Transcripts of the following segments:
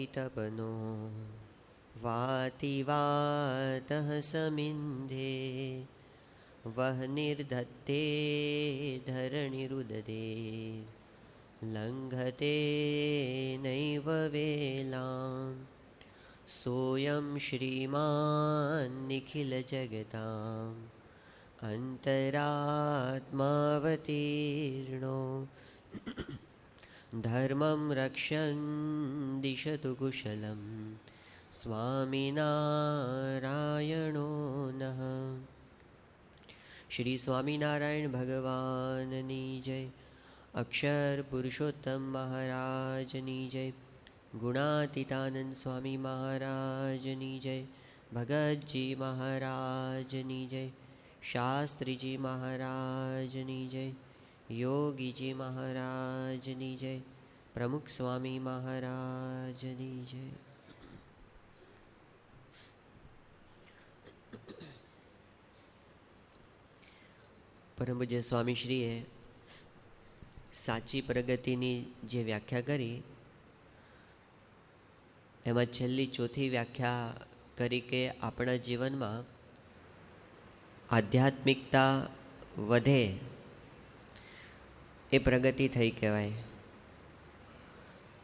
परितपनो वाति वातः समिन्धे वह निर्धत्ते धरणिरुददे लङ्घते नैव वेलां सोऽयं श्रीमान् निखिलजगताम् अन्तरात्मावतीर्णो धर्मं रक्षन् दिशतु कुशलं स्वामिनारायणो नः। श्री स्वामिनारायण भगवाननी जय। अक्षर पुरुषोत्तम महाराजनी जय। गुणातीतानंद स्वामी महाराजनी जय। भगतजी महाराजनी जय। शास्त्री जी महाराजनी जय। योगी जी महाराजनी जय। प्रमुख स्वामी महाराजनी जय। परम पूज्य स्वामीश्रीए साची प्रगतिनी जे व्याख्या करी एमां छेल्ली चौथी व्याख्या करी के आपणा जीवनमां आध्यात्मिकता वधे ए प्रगति थई कहेवाय।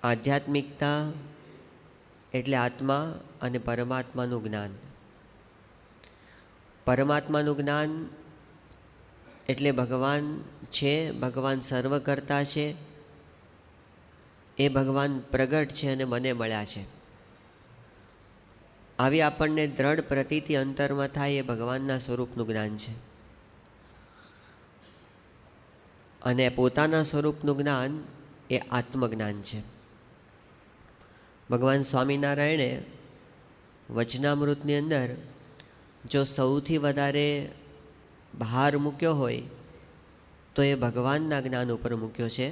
आध्यात्मिकता एटले आत्मा अने परमात्मानुं ज्ञान। परमात्मानुं ज्ञान एटले भगवान छे, भगवान सर्वकर्ता छे, ए भगवान प्रगट छे अने मने मळ्या छे। आवी आपणने दृढ़ प्रतीति अंतरमां थाय ए भगवानना स्वरूपनुं ज्ञान छे। अने पोताना स्वरूपनुं ज्ञान ए आत्मज्ञान छे। भगवान स्वामीनारायणे वचनामृतनी अंदर जो सौथी वधारे भार मूक्यो होय तो ए भगवानना ज्ञान उपर मूक्यो छे।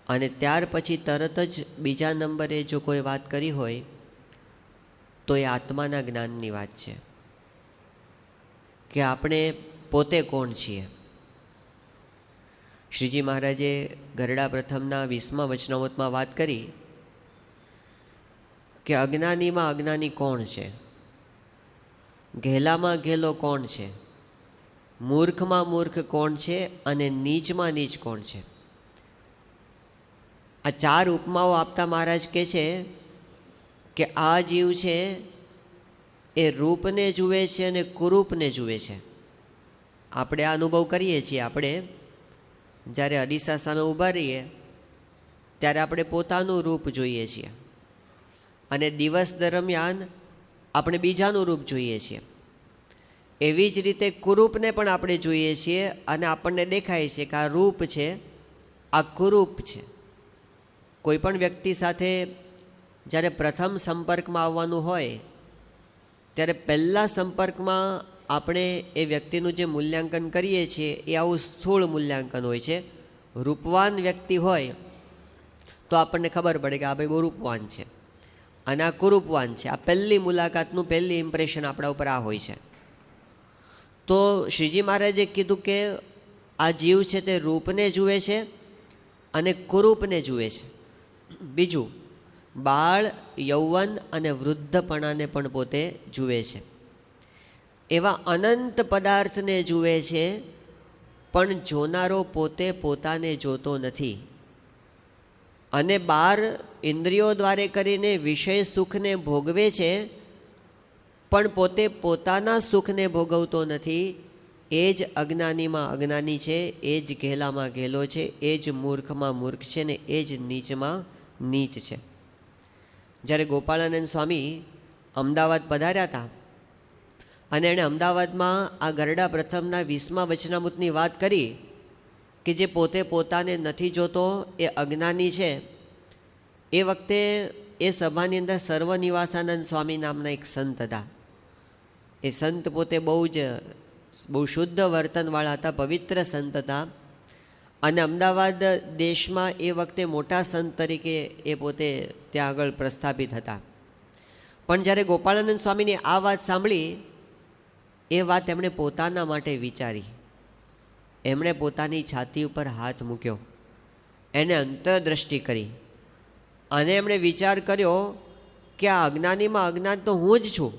अने त्यार पछी तरत ज बीजा नंबरे जो कोई वात करी होय तो ए आत्माना ज्ञाननी वात छे कि आपणे पोते कोण छीए। श्रीजी महाराजे गरड़ा प्रथमना 20मा वचनामृतमां वात करी कि अज्ञानीमां अज्ञानी कोण छे, घेलामां घेलो कोण छे, मूर्खमां मूर्ख कोण छे अने नीचमां नीच कोण छे। आ 4 उपमाओ आपता महाराज कहे छे कि आ जीव छे ए रूपने जुए छे अने कुरूपने जुए छे। आपणे आ अनुभव करीए छीए। आपणे ज्यारे अडीसा सामे ऊभा रहीए त्यारे आपणे पोतानुं रूप जोईए छीए अने दिवस दरमियान આપણે બીજાનું રૂપ જોઈએ છીએ। એવી જ રીતે કુરૂપને પણ આપણે જોઈએ છીએ અને આપણને દેખાય છે કે આ રૂપ છે, આ કુરૂપ છે। કોઈ પણ વ્યક્તિ સાથે જ્યારે પ્રથમ સંપર્કમાં આવવાનું હોય ત્યારે પહેલા સંપર્કમાં આપણે એ વ્યક્તિનું જે મૂલ્યાંકન કરીએ છીએ એ આવું સ્થૂળ મૂલ્યાંકન હોય છે। રૂપવાન વ્યક્તિ હોય તો આપણને ખબર પડે કે આ ભાઈ બહુ રૂપવાન છે અને આ કુરૂપવાન છે। આ પહેલી મુલાકાતનું પહેલી ઇમ્પ્રેશન આપણા ઉપર આ હોય છે। તો શ્રીજી મહારાજે કીધું કે આ જીવ છે તે રૂપને જુએ છે અને કુરૂપને જુએ છે। બીજું બાળ, યૌવન અને વૃદ્ધપણાને પણ પોતે જુએ છે। એવા અનંત પદાર્થને જુએ છે પણ જોનારો પોતે પોતાને જોતો નથી અને બાર ઇન્દ્રિયો દ્વારે કરીને વિષય સુખને ભોગવે છે પણ પોતે પોતાના સુખને ભોગવતો નથી। એ જ અજ્ઞાનીમાં અજ્ઞાની છે, એ જ ઘેલામાં ઘેલો છે, એ જ મૂર્ખમાં મૂર્ખ છે ને એ જ નીચમાં નીચ છે। જ્યારે ગોપાળાનંદ સ્વામી અમદાવાદ પધાર્યા હતા અને એણે અમદાવાદમાં આ ગરડા પ્રથમના 20મા વચનામૃતની વાત કરી કે જે પોતે પોતાને નથી જોતો એ અજ્ઞાની છે। એ વખતે એ સભાની અંદર સર્વનિવાસાનંદ સ્વામી નામના એક સંત હતા। એ સંત પોતે બહુ શુદ્ધ વર્તનવાળા હતા, પવિત્ર સંત હતા અને અમદાવાદ દેશમાં એ વખતે મોટા સંત તરીકે એ પોતે ત્યાં આગળ પ્રસ્થાપિત હતા। પણ જ્યારે ગોપાળાનંદ સ્વામીની આ વાત સાંભળી એ વાત એમણે પોતાના માટે વિચારી। એમણે પોતાની છાતી ઉપર હાથ મૂક્યો, એને અંતરદ્રષ્ટિ કરી અને એમણે વિચાર કર્યો કે આ અજ્ઞાનીમાં અજ્ઞાન તો હું જ છું.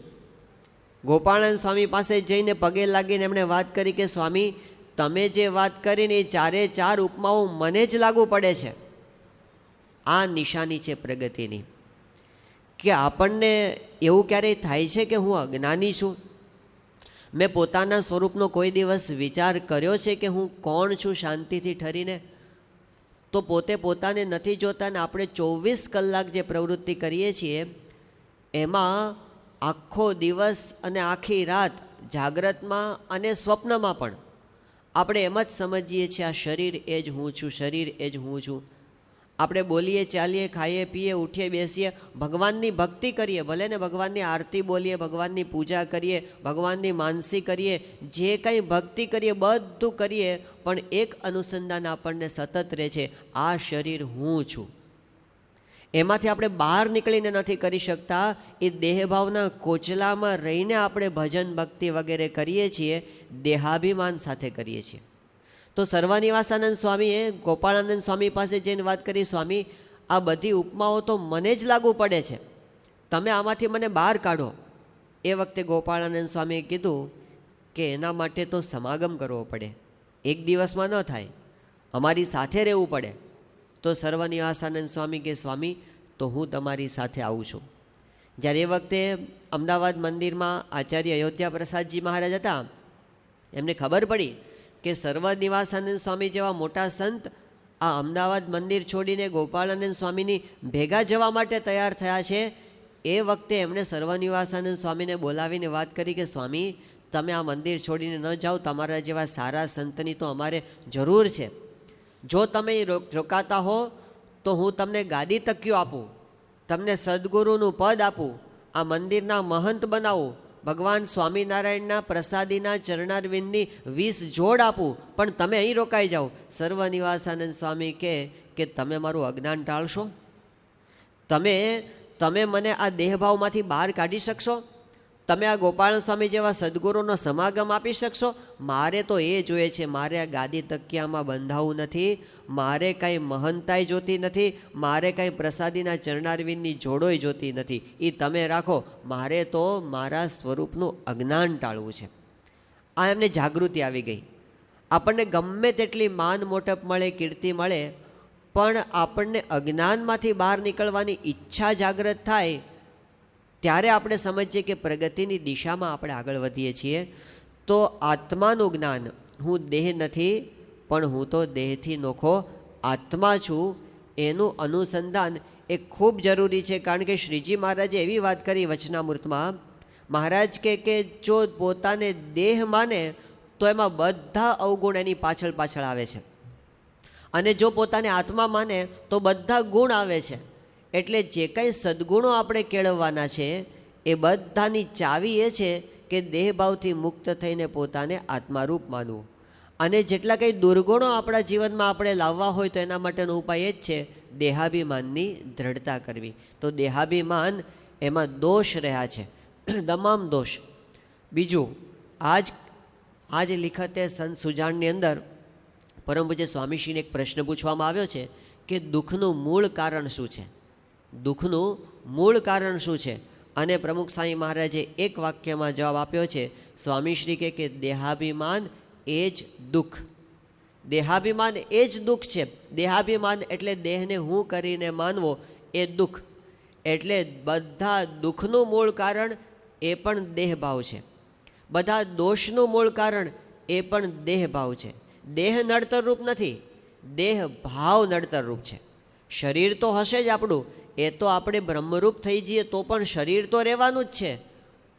ગોપાળાનંદ સ્વામી પાસે જઈને પગે લાગીને એમણે વાત કરી કે સ્વામી, તમે જે વાત કરીને એ ચારે ચાર ઉપમાઓ મને જ લાગુ પડે છે. આ નિશાની છે પ્રગતિની, કે આપણને એવું ક્યારેય થાય છે કે હું અજ્ઞાની છું? મેં પોતાના સ્વરૂપનો કોઈ દિવસ વિચાર કર્યો છે કે હું કોણ છું શાંતિથી ઠરીને? તો પોતે પોતાને નથી જોતા ને આપણે 24 કલાક જે પ્રવૃત્તિ કરીએ છીએ એમાં આખો દિવસ અને આખી રાત જાગ્રતમાં અને સ્વપ્નમાં પણ આપણે એમ જ સમજીએ છીએ આ શરીર એ જ હું છું, શરીર એ જ હું છું. આપણે બોલીએ, ચાલીએ, ખાઈએ, પીએ, ઉઠીએ, બેસીએ, ભગવાનની ભક્તિ કરીએ, ભલે ને ભગવાનની આરતી બોલીએ, ભગવાનની પૂજા કરીએ, ભગવાનની માનસી કરીએ, જે કંઈ ભક્તિ કરીએ બધું કરીએ, પણ એક અનુસંધાન આપણને સતત રહે છે, આ શરીર હું છું. એમાંથી આપણે બહાર નીકળીને નથી કરી શકતા. એ દેહભાવના કોચલામાં રહીને આપણે ભજન ભક્તિ વગેરે કરીએ છીએ, દેહાભિમાન સાથે કરીએ છીએ. તો સર્વનિવાસાનંદ સ્વામીએ ગોપાળાનંદ સ્વામી પાસે જઈને વાત કરી, સ્વામી, આ બધી ઉપમાઓ તો મને જ લાગુ પડે છે, તમે આમાંથી મને બહાર કાઢો. એ વખતે ગોપાળાનંદ સ્વામીએ કીધું કે એના માટે તો સમાગમ કરવો પડે, એક દિવસમાં ન થાય, અમારી સાથે રહેવું પડે. તો સર્વનિવાસાનંદ સ્વામી કે સ્વામી, તો હું તમારી સાથે આવું છું. જ્યારે એ વખતે અમદાવાદ મંદિરમાં આચાર્ય અયોધ્યા પ્રસાદજી મહારાજ હતા, એમને ખબર પડી કે સર્વનિવાસાનંદ સ્વામી જેવા મોટા સંત આ અમદાવાદ મંદિર છોડીને ગોપાળાનંદ સ્વામીની ભેગા જવા માટે તૈયાર થયા છે. એ વખતે એમણે સર્વનિવાસાનંદ સ્વામીને બોલાવીને વાત કરી કે સ્વામી, તમે આ મંદિર છોડીને ન જાઓ, તમારા જેવા સારા સંતની તો અમારે જરૂર છે. જો તમે રોકાતા હો તો હું તમને ગાદી તકિયો આપું, તમને સદગુરુનું પદ આપું, આ મંદિરના મહંત બનાવું, ભગવાન સ્વામિનારાયણના પ્રસાદીના ચરણારવિંદની 20 જોડ આપું, પણ તમે અહીં રોકાઈ જાઓ. સર્વનિવાસાનંદ સ્વામી કે તમે મારું અજ્ઞાન ટાળશો? તમે મને આ દેહભાવમાંથી બહાર કાઢી શકશો? તમે આ ગોપાલ સ્વામી જેવા સદગુરુનો સમાગમ આપી શકશો? મારે તો એ જોઈએ છે, મારે આ ગાદી તકિયામાં બંધાવું નથી, મારે કાંઈ મહંતાઈ જોતી નથી, મારે કાંઈ પ્રસાદીના ચરણારવિંદની જોડોય જોતી નથી, એ તમે રાખો, મારે તો મારા સ્વરૂપનું અજ્ઞાન ટાળવું છે. આ એમને જાગૃતિ આવી ગઈ. આપણને ગમે તેટલી માન મોટપ મળે, કીર્તિ મળે, પણ આપણને અજ્ઞાનમાંથી બહાર નીકળવાની ઈચ્છા જાગૃત થાય ત્યારે આપણે સમજીએ કે પ્રગતિની દિશામાં આપણે આગળ વધીએ છીએ. તો આત્માનું જ્ઞાન, હું દેહ નથી પણ હું તો દેહથી નોખો આત્મા છું, એનું અનુસંધાન એ ખૂબ જરૂરી છે. કારણ કે શ્રીજી મહારાજે એવી વાત કરી વચનામૃતમાં, મહારાજ કે જો પોતાને દેહ માને તો એમાં બધા અવગુણ એની પાછળ પાછળ આવે છે, અને જો પોતાને આત્મા માને તો બધા ગુણ આવે છે. એટલે જે કંઈ સદ્ગુણો આપણે કેળવવાના છે એ બધાની ચાવી એ છે કે દેહભાવથી મુક્ત થઈને પોતાને આત્મારૂપ માનવું. અને જેટલા કંઈ દુર્ગુણો આપણા જીવનમાં આપણે લાવવા હોય તો એના માટેનો ઉપાય એ જ છે દેહાભિમાનની દ્રઢતા કરવી. તો દેહાભિમાન એમાં દોષ રહ્યા છે, તમામ દોષ. બીજું, આજ લિખતે સંત સુજાણની અંદર પરમ પૂજ્ય સ્વામીશ્રીને એક પ્રશ્ન પૂછવામાં આવ્યો છે કે દુઃખનું મૂળ કારણ શું છે? દુઃખનું મૂળ કારણ શું છે? અને પ્રમુખ સાંઈ મહારાજે એક વાક્યમાં જવાબ આપ્યો છે. સ્વામીશ્રી કે દેહાભિમાન એ જ દુઃખ. દેહાભિમાન એ જ દુઃખ છે. દેહાભિમાન એટલે દેહને હું કરીને માનવો, એ દુઃખ. એટલે બધા દુઃખનું મૂળ કારણ એ પણ દેહભાવ છે, બધા દોષનું મૂળ કારણ એ પણ દેહભાવ છે. દેહ નડતરરૂપ નથી, દેહ ભાવ નડતરરૂપ છે. શરીર તો હશે જ આપણું, એ તો આપણે બ્રહ્મરૂપ થઈ જઈએ તો પણ શરીર તો રહેવાનું જ છે,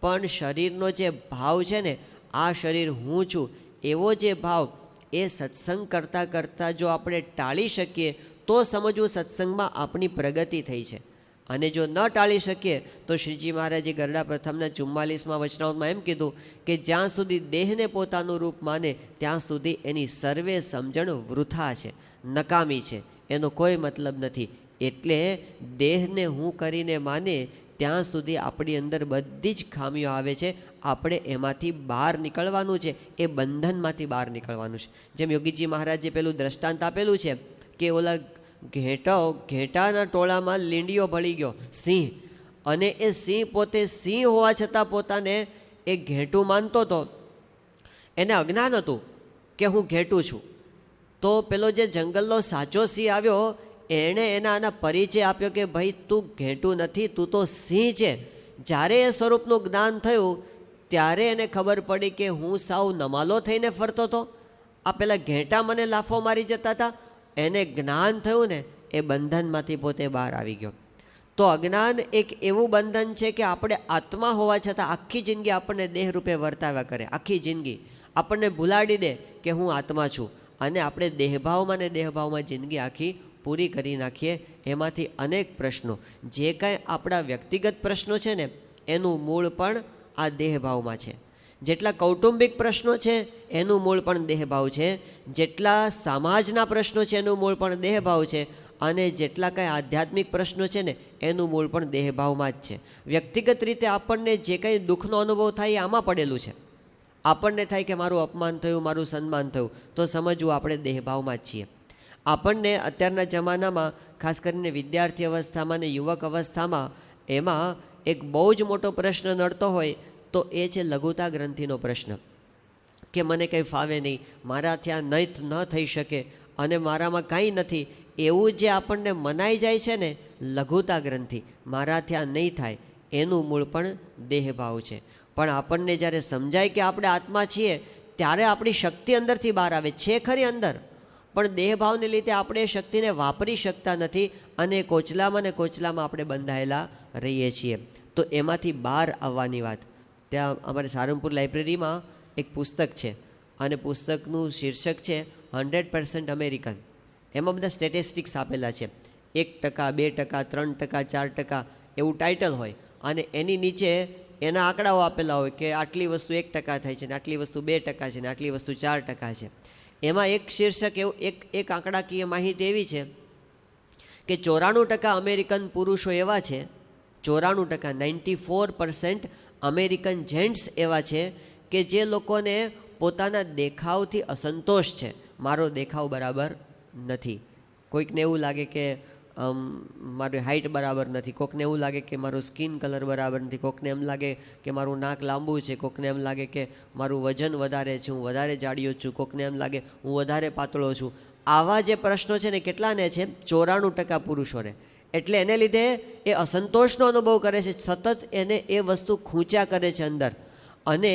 પણ શરીરનો જે ભાવ છે ને, આ શરીર હું છું એવો જે ભાવ, એ સત્સંગ કરતાં કરતાં જો આપણે ટાળી શકીએ તો સમજવું સત્સંગમાં આપણી પ્રગતિ થઈ છે. અને જો ન ટાળી શકીએ તો શ્રીજી મહારાજે ગરડા પ્રથમના 44માં વચનામૃતમાં એમ કીધું કે જ્યાં સુધી દેહને પોતાનું રૂપ માને ત્યાં સુધી એની સર્વે સમજણ વૃથા છે, નકામી છે, એનો કોઈ મતલબ નથી. એટલે દેહને હું કરીને માને ત્યાં સુધી આપણી અંદર બધી જ ખામીઓ આવે છે. આપણે એમાંથી બહાર નીકળવાનું છે, એ બંધનમાંથી બહાર નીકળવાનું છે. જેમ યોગીજી મહારાજે પેલું દ્રષ્ટાંત આપેલું છે કે ઓલા ઘેટાના ટોળામાં લીંડીઓ ભળી ગયો સિંહ, અને એ સિંહ પોતે સિંહ હોવા છતાં પોતાને એ ઘેટું માનતો હતો. એને અજ્ઞાન હતું કે હું ઘેટું છું. તો પેલો જે જંગલનો સાચો સિંહ આવ્યો, એણે એના પરિચય આપ્યો કે ભાઈ તું ઘેટું નથી, તું તો સિંહ છે. જ્યારે એ સ્વરૂપનું જ્ઞાન થયું ત્યારે એને ખબર પડી કે હું સાવ નમાલો થઈને ફરતો હતો, આ પેલા ઘેટા મને લાફો મારી જતા હતા. એને જ્ઞાન થયું ને, એ બંધનમાંથી પોતે બહાર આવી ગયો. તો અજ્ઞાન એક એવું બંધન છે કે આપણે આત્મા હોવા છતાં આખી જિંદગી આપણને દેહ રૂપે વર્તાવ્યા કરે. આખી જિંદગી આપણને ભૂલાડી દે કે હું આત્મા છું, અને આપણે દેહભાવમાં ને દેહભાવમાં જિંદગી આખી પૂરી કરી નાખીએ. એમાંથી અનેક પ્રશ્નો, જે કાંઈ આપણા વ્યક્તિગત પ્રશ્નો છે ને, એનું મૂળ પણ આ દેહભાવમાં છે. જેટલા કૌટુંબિક પ્રશ્નો છે એનું મૂળ પણ દેહભાવ છે, જેટલા સમાજના પ્રશ્નો છે એનું મૂળ પણ દેહભાવ છે, અને જેટલા કાંઈ આધ્યાત્મિક પ્રશ્નો છે ને એનું મૂળ પણ દેહભાવમાં જ છે. વ્યક્તિગત રીતે આપણને જે કંઈ દુઃખનો અનુભવ થાય એ આમાં પડેલું છે. આપણને થાય કે મારું અપમાન થયું, મારું સન્માન થયું, તો સમજવું આપણે દેહભાવમાં જ છીએ. આપણને અત્યારના જમાનામાં ખાસ કરીને વિદ્યાર્થી અવસ્થામાં ને યુવક અવસ્થામાં એમાં એક બહુ જ મોટો પ્રશ્ન નડતો હોય તો એ છે લઘુતા ગ્રંથિનો પ્રશ્ન, કે મને કંઈ ફાવે નહીં, મારાથી આ ન થઈ શકે, અને મારામાં કાંઈ નથી, એવું જે આપણને મનાઈ જાય છે ને, લઘુતા ગ્રંથિ, મારાથી આ નહીં થાય, એનું મૂળ પણ દેહભાવ છે. પણ આપણને જ્યારે સમજાય કે આપણે આત્મા છીએ ત્યારે આપણી શક્તિ અંદરથી બહાર આવે છે ખરી અંદર, પણ દેહભાવને લીધે આપણે એ શક્તિને વાપરી શકતા નથી, અને કોચલામાં ને કોચલામાં આપણે બંધાયેલા રહીએ છીએ. તો એમાંથી બહાર આવવાની વાત. ત્યાં અમારે સારંગપુર લાઇબ્રેરીમાં એક પુસ્તક છે, અને પુસ્તકનું શીર્ષક છે 100% અમેરિકન. એમાં બધા સ્ટેટિસ્ટિક્સ આપેલા છે, 1%, 2%, 3%, 4% એવું ટાઇટલ હોય, અને એની નીચે એના આંકડાઓ આપેલા હોય કે આટલી વસ્તુ 1% થાય છે, ને આટલી વસ્તુ 2% છે, ને આટલી વસ્તુ 4% છે. એમાં એક શીર્ષક એવું, એક આંકડાકીય માહિતી એવી છે કે 94% અમેરિકન પુરુષો એવા છે, 94%, 94% અમેરિકન જેન્ટ્સ એવા છે કે જે લોકોને પોતાના દેખાવથી અસંતોષ છે. મારો દેખાવ બરાબર નથી. કોઈકને એવું લાગે કે મારી હાઇટ બરાબર નથી, કોકને એવું લાગે કે મારું સ્કિન કલર બરાબર નથી, કોકને એમ લાગે કે મારું નાક લાંબુ છે, કોકને એમ લાગે કે મારું વજન વધારે છે, હું વધારે જાડિયો છું, કોકને એમ લાગે હું વધારે પાતળો છું. આવા જે પ્રશ્નો છે ને, કેટલાને છે? 94% પુરુષોને. એટલે એને લીધે એ અસંતોષનો અનુભવ કરે છે, સતત એને એ વસ્તુ ખૂંચ્યા કરે છે અંદર. અને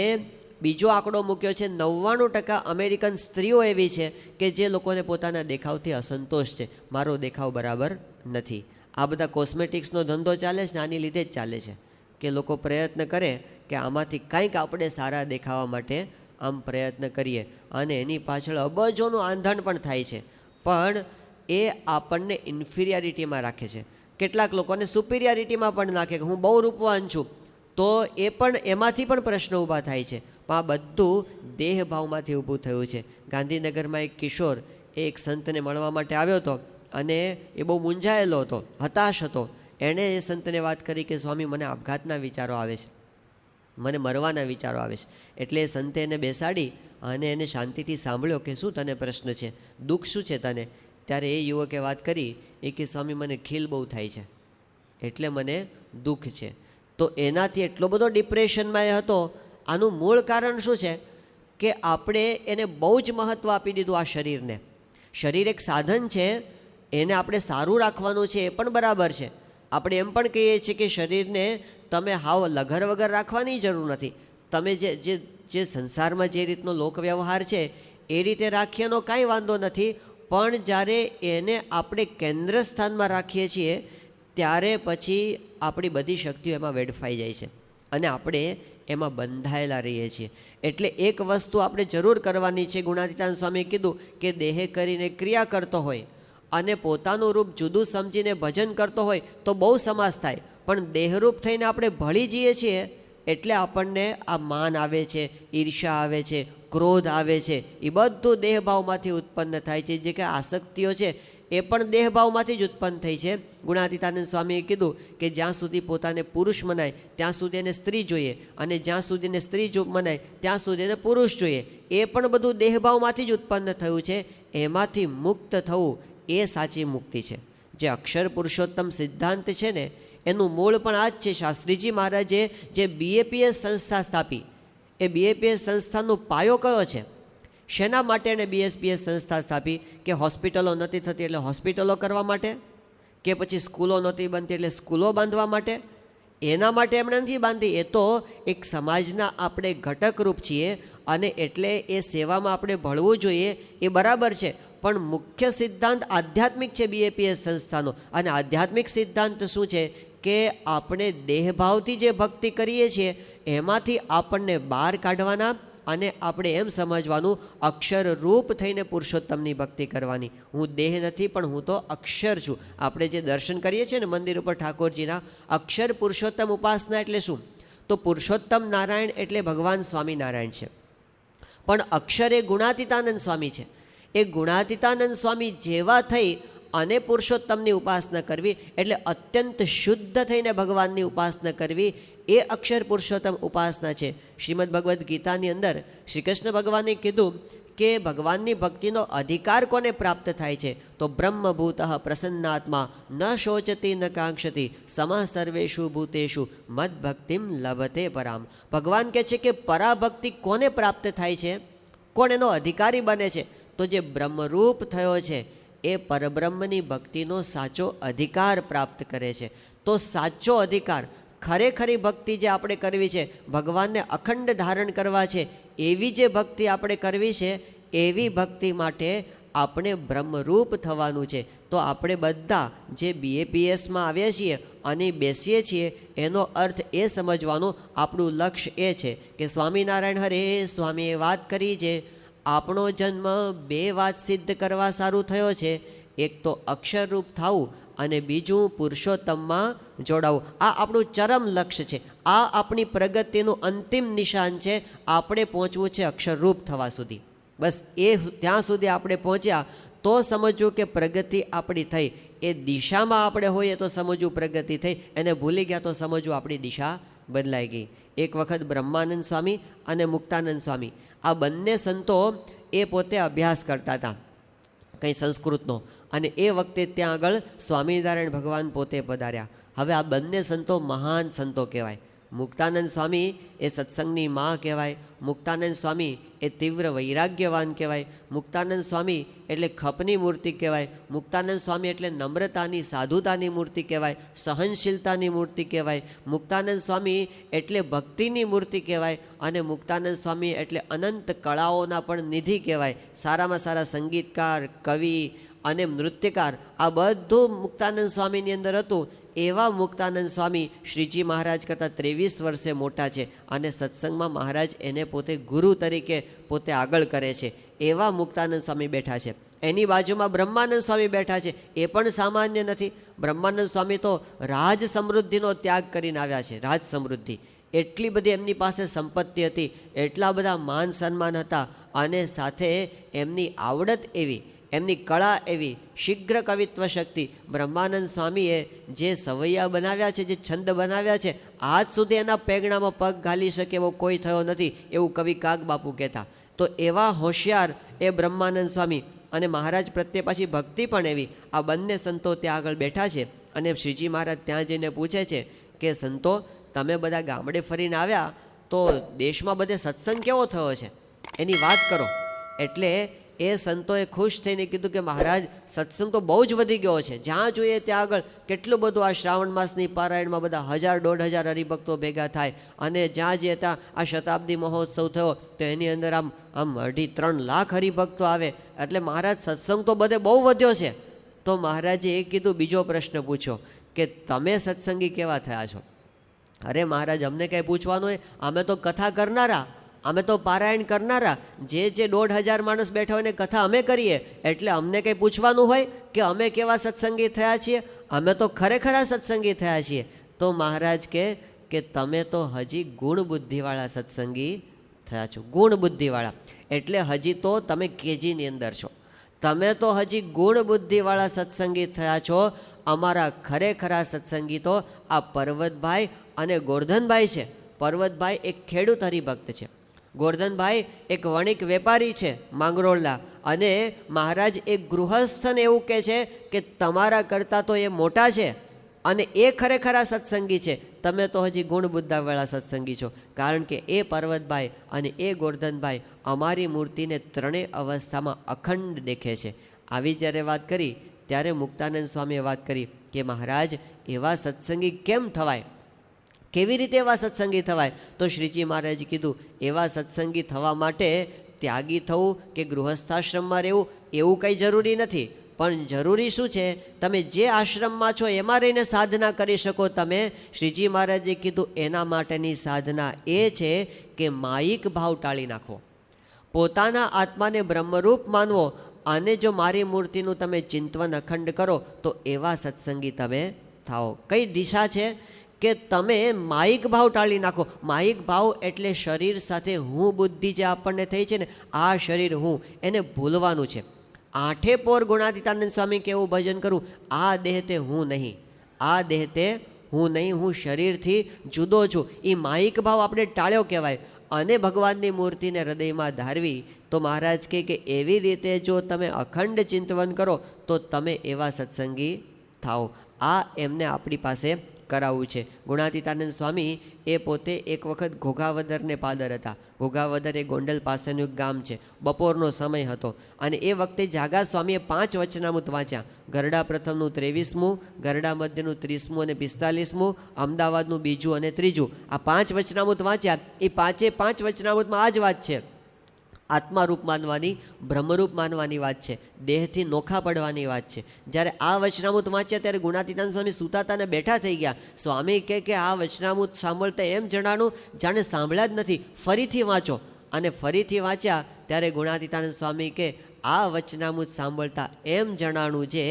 બીજો આંકડો મૂક્યો છે, 99% અમેરિકન સ્ત્રીઓ એવી છે કે જે લોકોને પોતાના દેખાવથી અસંતોષ છે, મારો દેખાવ બરાબર નથી. આ બધા કોસ્મેટિક્સનો ધંધો ચાલે છે ને, આની લીધે જ ચાલે છે કે લોકો પ્રયત્ન કરે કે આમાંથી કંઈક આપણે સારા દેખાવા માટે આમ પ્રયત્ન કરીએ, અને એની પાછળ અબજોનું આંધણ પણ થાય છે. પણ એ આપણને ઇન્ફિરિયરિટીમાં રાખે છે. કેટલાક લોકોને સુપિરિયરિટીમાં પણ નાખે કે હું બહુ રૂપવાન છું, તો એ પણ એમાંથી પણ પ્રશ્ન ઊભા થાય છે. પણ આ બધું દેહભાવમાંથી ઊભું થયું છે. ગાંધીનગરમાં એક કિશોર એ એક સંતને મળવા માટે આવ્યો હતો, અને એ બહુ મૂંઝાયેલો હતો, હતાશ હતો. એણે એ સંતને વાત કરી કે સ્વામી, મને આપઘાતના વિચારો આવે છે, મને મરવાના વિચારો આવે છે. એટલે એ સંતે એને બેસાડી અને એને શાંતિથી સાંભળ્યો કે શું તને પ્રશ્ન છે, દુઃખ શું છે તને? ત્યારે એ યુવકે વાત કરી એ કે સ્વામી, મને ખીલ બહુ થાય છે, એટલે મને દુઃખ છે. તો એનાથી એટલો બધો ડિપ્રેશનમાં એ હતો. આનું મૂળ કારણ શું છે કે આપણે એને બહુ જ મહત્ત્વ આપી દીધું આ શરીરને. શરીર એક સાધન છે, એને આપણે સારું રાખવાનું છે, એ પણ બરાબર છે. આપણે એમ પણ કહીએ છીએ કે શરીરને તમે હાવ લઘર વગર રાખવાની જરૂર નથી. તમે જે સંસારમાં જે રીતનો લોકવ્યવહાર છે એ રીતે રાખીએનો કાંઈ વાંધો નથી, પણ જ્યારે એને આપણે કેન્દ્ર સ્થાનમાં રાખીએ છીએ ત્યારે પછી આપણી બધી શક્તિઓ એમાં વેડફાઈ જાય છે, અને આપણે એમાં બંધાયેલા રહીએ છીએ. એટલે એક વસ્તુ આપણે જરૂર કરવાની છે. ગુણાતીતાનંદ સ્વામીએ કીધું કે દેહે કરીને ક્રિયા કરતો હોય અને પોતાનું રૂપ જુદું સમજીને ભજન કરતો હોય તો બહુ સમાસ થાય, પણ દેહરૂપ થઈને આપણે ભળી જઈએ છીએ એટલે આપણને આ માન આવે છે, ઈર્ષા આવે છે, ક્રોધ આવે છે. એ બધું દેહભાવમાંથી ઉત્પન્ન થાય છે. જે કે આસક્તિઓ છે એ પણ દેહભાવમાંથી જ ઉત્પન્ન થઈ છે. ગુણાતીતાનંદ સ્વામીએ કીધું કે જ્યાં સુધી પોતાને પુરુષ મનાય ત્યાં સુધી એને સ્ત્રી જોઈએ, અને જ્યાં સુધી એને સ્ત્રી મનાય ત્યાં સુધી એને પુરુષ જોઈએ. એ પણ બધું દેહભાવમાંથી જ ઉત્પન્ન થયું છે. એમાંથી મુક્ત થવું એ સાચી મુક્તિ છે. જે અક્ષર પુરુષોત્તમ સિદ્ધાંત છે ને એનું મૂળ પણ આ જ છે. શાસ્ત્રીજી મહારાજે જે BAPS સંસ્થા સ્થાપી, એ BAPS સંસ્થાનો પાયો કયો છે? શેના માટે એણે BSPS સંસ્થા સ્થાપી? કે હોસ્પિટલો નથી થતી એટલે હોસ્પિટલો કરવા માટે, કે પછી સ્કૂલો નહોતી બનતી એટલે સ્કૂલો બાંધવા માટે? એના માટે એમણે નથી બાંધી. એ તો એક સમાજના આપણે ઘટકરૂપ છીએ અને એટલે એ સેવામાં આપણે ભળવું જોઈએ, એ બરાબર છે. પણ મુખ્ય સિદ્ધાંત આધ્યાત્મિક છે BAPS સંસ્થાનો. અને આધ્યાત્મિક સિદ્ધાંત શું છે? કે આપણે દેહભાવથી જે ભક્તિ કરીએ છીએ એમાંથી આપણને બહાર કાઢવાના અને આપણે એમ સમજવાનું અક્ષર રૂપ થઈને પુરુષોત્તમની ભક્તિ કરવાની. હું દેહ નથી પણ હું તો અક્ષર છું. આપણે જે દર્શન કરીએ છીએ ને મંદિર ઉપર ઠાકોરજીના, અક્ષર પુરુષોત્તમ ઉપાસના એટલે શું? તો પુરુષોત્તમ નારાયણ એટલે ભગવાન સ્વામિનારાયણ છે, પણ અક્ષર એ ગુણાતીતાનંદ સ્વામી છે. એ ગુણાતીતાનંદ સ્વામી જેવા થઈ અને પુરુષોત્તમની ઉપાસના કરવી એટલે અત્યંત શુદ્ધ થઈને ભગવાનની ઉપાસના કરવી, એ અક્ષર પુરુષોત્તમ ઉપાસના છે. શ્રીમદ ભગવદ્ ગીતાની અંદર શ્રી કૃષ્ણ ભગવાને કીધું કે ભગવાનની ભક્તિનો અધિકાર કોને પ્રાપ્ત થાય છે? તો બ્રહ્મભૂત પ્રસન્નાત્મા ન શોચતી ન કાંક્ષતી સમઃ સર્વેષુ ભૂતેષુ મદભક્તિમ લભતે પરામ. ભગવાન કહે છે કે પરાભક્તિ કોને પ્રાપ્ત થાય છે? કોણ એનો અધિકારી બને છે? તો જે બ્રહ્મરૂપ થયો છે એ પરબ્રહ્મની ભક્તિનો સાચો અધિકાર પ્રાપ્ત કરે છે. તો સાચો અધિકાર, ખરેખરી ભક્તિ જે આપણે કરવી છે, ભગવાનને અખંડ ધારણ કરવા છે, એવી જે ભક્તિ આપણે કરવી છે, એવી ભક્તિ માટે આપણે બ્રહ્મરૂપ થવાનું છે. તો આપણે બધા જે BAPSમાં આવ્યા છીએ અને બેસીએ છીએ એનો અર્થ એ સમજવાનું, આપણું લક્ષ્ય એ છે કે સ્વામિનારાયણ હરે સ્વામીએ વાત કરી છે, આપણો જન્મ બે વાત સિદ્ધ કરવા સારું થયો છે. એક તો અક્ષરરૂપ થવું અને બીજું પુરુષોત્તમમાં જોડાવું. આ આપણું ચરમ લક્ષ્ય છે. આ આપણી પ્રગતિનું અંતિમ નિશાન છે. આપણે પહોંચવું છે અક્ષરરૂપ થવા સુધી. બસ એ ત્યાં સુધી આપણે પહોંચ્યા તો સમજવું કે પ્રગતિ આપણી થઈ. એ દિશામાં આપણે હોઈએ તો સમજવું પ્રગતિ થઈ, એને ભૂલી ગયા તો સમજવું આપણી દિશા બદલાઈ ગઈ. એક વખત બ્રહ્માનંદ સ્વામી અને મુક્તાનંદ સ્વામી, આ બંને સંતો એ પોતે અભ્યાસ કરતા હતા કંઈ સંસ્કૃતનો, અને એ વખતે ત્યાં આગળ સ્વામિનારાયણ ભગવાન પોતે પધાર્યા. હવે આ બંને સંતો મહાન સંતો કહેવાય. મુક્તાનંદ સ્વામી એ સત્સંગની માં કહેવાય. મુક્તાનંદ સ્વામી એ તીવ્ર વૈરાગ્યવાન કહેવાય. મુક્તાનંદ સ્વામી એટલે ખપની મૂર્તિ કહેવાય. મુક્તાનંદ સ્વામી એટલે નમ્રતાની, સાધુતાની મૂર્તિ કહેવાય. સહનશીલતાની મૂર્તિ કહેવાય. મુક્તાનંદ સ્વામી એટલે ભક્તિની મૂર્તિ કહેવાય. અને મુક્તાનંદ સ્વામી એટલે અનંત કળાઓના પણ નિધિ કહેવાય. સારામાં સારા સંગીતકાર, કવિ અને નૃત્યકાર, આ બધું મુક્તાનંદ સ્વામીની અંદર હતું. એવા મુક્તાનંદ સ્વામી શ્રીજી મહારાજ કરતાં 23 વર્ષે મોટા છે અને સત્સંગમાં મહારાજ એને પોતે ગુરુ તરીકે પોતે આગળ કરે છે. એવા મુક્તાનંદ સ્વામી બેઠા છે. એની બાજુમાં બ્રહ્માનંદ સ્વામી બેઠા છે. એ પણ સામાન્ય નથી. બ્રહ્માનંદ સ્વામી તો રાજ સમૃદ્ધિનો ત્યાગ કરીને આવ્યા છે. રાજ સમૃદ્ધિ, એટલી બધી એમની પાસે સંપત્તિ હતી, એટલા બધા માન સન્માન હતા, અને સાથે એમની આવડત એવી, એમની કળા એવી, શીઘ્ર કવિત્વ શક્તિ. બ્રહ્માનંદ સ્વામીએ જે સવૈયા બનાવ્યા છે, જે છંદ બનાવ્યા છે, આજ સુધી એના પેગણામાં પગ ઘાલી શકે એવો કોઈ થયો નથી, એવું કવિ કાગબાપુ કહેતા. તો એવા હોશિયાર એ બ્રહ્માનંદ સ્વામી, અને મહારાજ પ્રત્યે પાછી ભક્તિ પણ એવી. આ બંને સંતો ત્યાં આગળ બેઠા છે અને શ્રીજી મહારાજ ત્યાં જઈને પૂછે છે કે સંતો, તમે બધા ગામડે ફરીને આવ્યા તો દેશમાં બધે સત્સંગ કેવો થયો છે એની વાત કરો. એટલે એ સંતોએ ખુશ થઈને કીધું કે મહારાજ, સત્સંગ તો બહુ જ વધી ગયો છે. જ્યાં જોઈએ ત્યાં આગળ કેટલું બધું આ શ્રાવણ માસની પારાયણમાં બધા 1000-1500 હરિભક્તો ભેગા થાય, અને જ્યાં જે ત્યાં આ શતાબ્દી મહોત્સવ થયો તો એની અંદર આમ 2.5-3 લાખ હરિભક્તો આવે. એટલે મહારાજ, સત્સંગ તો બધે બહુ વધ્યો છે. તો મહારાજે એ કીધું, બીજો પ્રશ્ન પૂછ્યો કે તમે સત્સંગી કેવા થયા છો? અરે મહારાજ, અમને કંઈ પૂછવાનું હોય? અમે તો કથા કરનારા, અમે તો પારાયણ કરનારા. જે 1.5 માણસ બેઠા હોય ને કથા અમે કરીએ, એટલે અમને કંઈ પૂછવાનું હોય કે અમે કેવા સત્સંગી થયા છીએ? અમે તો ખરેખર સત્સંગી થયા છીએ. તો મહારાજ કે તમે તો હજી ગુણ બુદ્ધિવાળા સત્સંગી થયા છો. ગુણ બુદ્ધિવાળા એટલે હજી તો તમે કેજીની અંદર છો. તમે તો હજી ગુણ બુદ્ધિવાળા સત્સંગી થયા છો. અમારા ખરેખરા સત્સંગી તો આ પર્વતભાઈ અને ગોરધનભાઈ છે. પર્વતભાઈ એક ખેડૂત હરિભક્ત છે ગોરધનભાઈ એક વણિક વેપારી છે માંગરોળના, અને મહારાજ એક ગૃહસ્થને એવું કહે છે કે તમારા કરતાં તો એ મોટા છે અને એ ખરેખર આ સત્સંગી છે, તમે તો હજી ગુણ બુદ્ધાવાળા સત્સંગી છો. કારણ કે એ પર્વતભાઈ અને એ ગોરધનભાઈ અમારી મૂર્તિને ત્રણેય અવસ્થામાં અખંડ દેખે છે. આવી જ્યારે વાત કરી ત્યારે મુક્તાનંદ સ્વામીએ વાત કરી કે મહારાજ એવા સત્સંગી કેમ થવાય, કેવી રીતે એવા સત્સંગી થવાય? તો શ્રીજી મહારાજે કીધું એવા સત્સંગી થવા માટે ત્યાગી થવું કે ગૃહસ્થાશ્રમમાં રહેવું એવું કંઈ જરૂરી નથી. પણ જરૂરી શું છે, તમે જે આશ્રમમાં છો એમાં રહીને સાધના કરી શકો તમે. શ્રીજી મહારાજે કીધું એના માટેની સાધના એ છે કે માયિક ભાવ ટાળી નાખો, પોતાના આત્માને બ્રહ્મરૂપ માનવો, અને જો મારી મૂર્તિનું તમે ચિંતન અખંડ કરો તો એવા સત્સંગી તમે થાઓ. કઈ દિશા છે કે તમે માયિક ભાવ ટાળી નાખો. માયિક ભાવ એટલે શરીર સાથે હું બુદ્ધિ જે આપણને થઈ છે ને, આ શરીર હું, એને ભૂલવાનું છે. આઠે પોર ગુણાતીતાનંદ સ્વામી કેવું ભજન કરું, આ દેહ તે હું નહીં, આ દેહ તે હું નહીં, હું શરીરથી જુદો છું. એ માયિક ભાવ આપણે ટાળ્યો કહેવાય. અને ભગવાનની મૂર્તિને હૃદયમાં ધારવી તો મહારાજ કહે કે એવી રીતે જો તમે અખંડ ચિંતવન કરો તો તમે એવા સત્સંગી થાઓ. આ એમને આપણી પાસે કરાવવું છે. ગુણાતીતાનંદ સ્વામી એ પોતે એક વખત ઘોઘાવદરને પાદર હતા. ઘોઘાવદર એ ગોંડલ પાસેનું એક ગામ છે. બપોરનો સમય હતો અને એ વખતે જાગા સ્વામીએ 5 વચનામૃત વાંચ્યા. ગરડા પ્રથમનું 23મું, ગરડા મધ્યનું 30મું અને 45મું, અમદાવાદનું 2જું અને 3જું. આ 5 વચનામૃત વાંચ્યા. એ 5 વચનામૃતમાં આ જ વાત છે, આત્મારૂપ માનવાની, બ્રહ્મરૂપ માનવાની વાત છે, દેહથી નોખા પડવાની વાત છે. જ્યારે આ વચનામૃત વાંચ્યા ત્યારે ગુણાતીતાનંદ સ્વામી સૂતાતા ને બેઠા થઈ ગયા. સ્વામી કહે કે આ વચનામૃત સાંભળતા એમ જણાનું જાણે સાંભળ્યા જ નથી, ફરીથી વાંચો. અને ફરીથી વાંચ્યા ત્યારે ગુણાતીતાનંદ સ્વામી કહે આ વચનામૃત સાંભળતા એમ જણાનું છે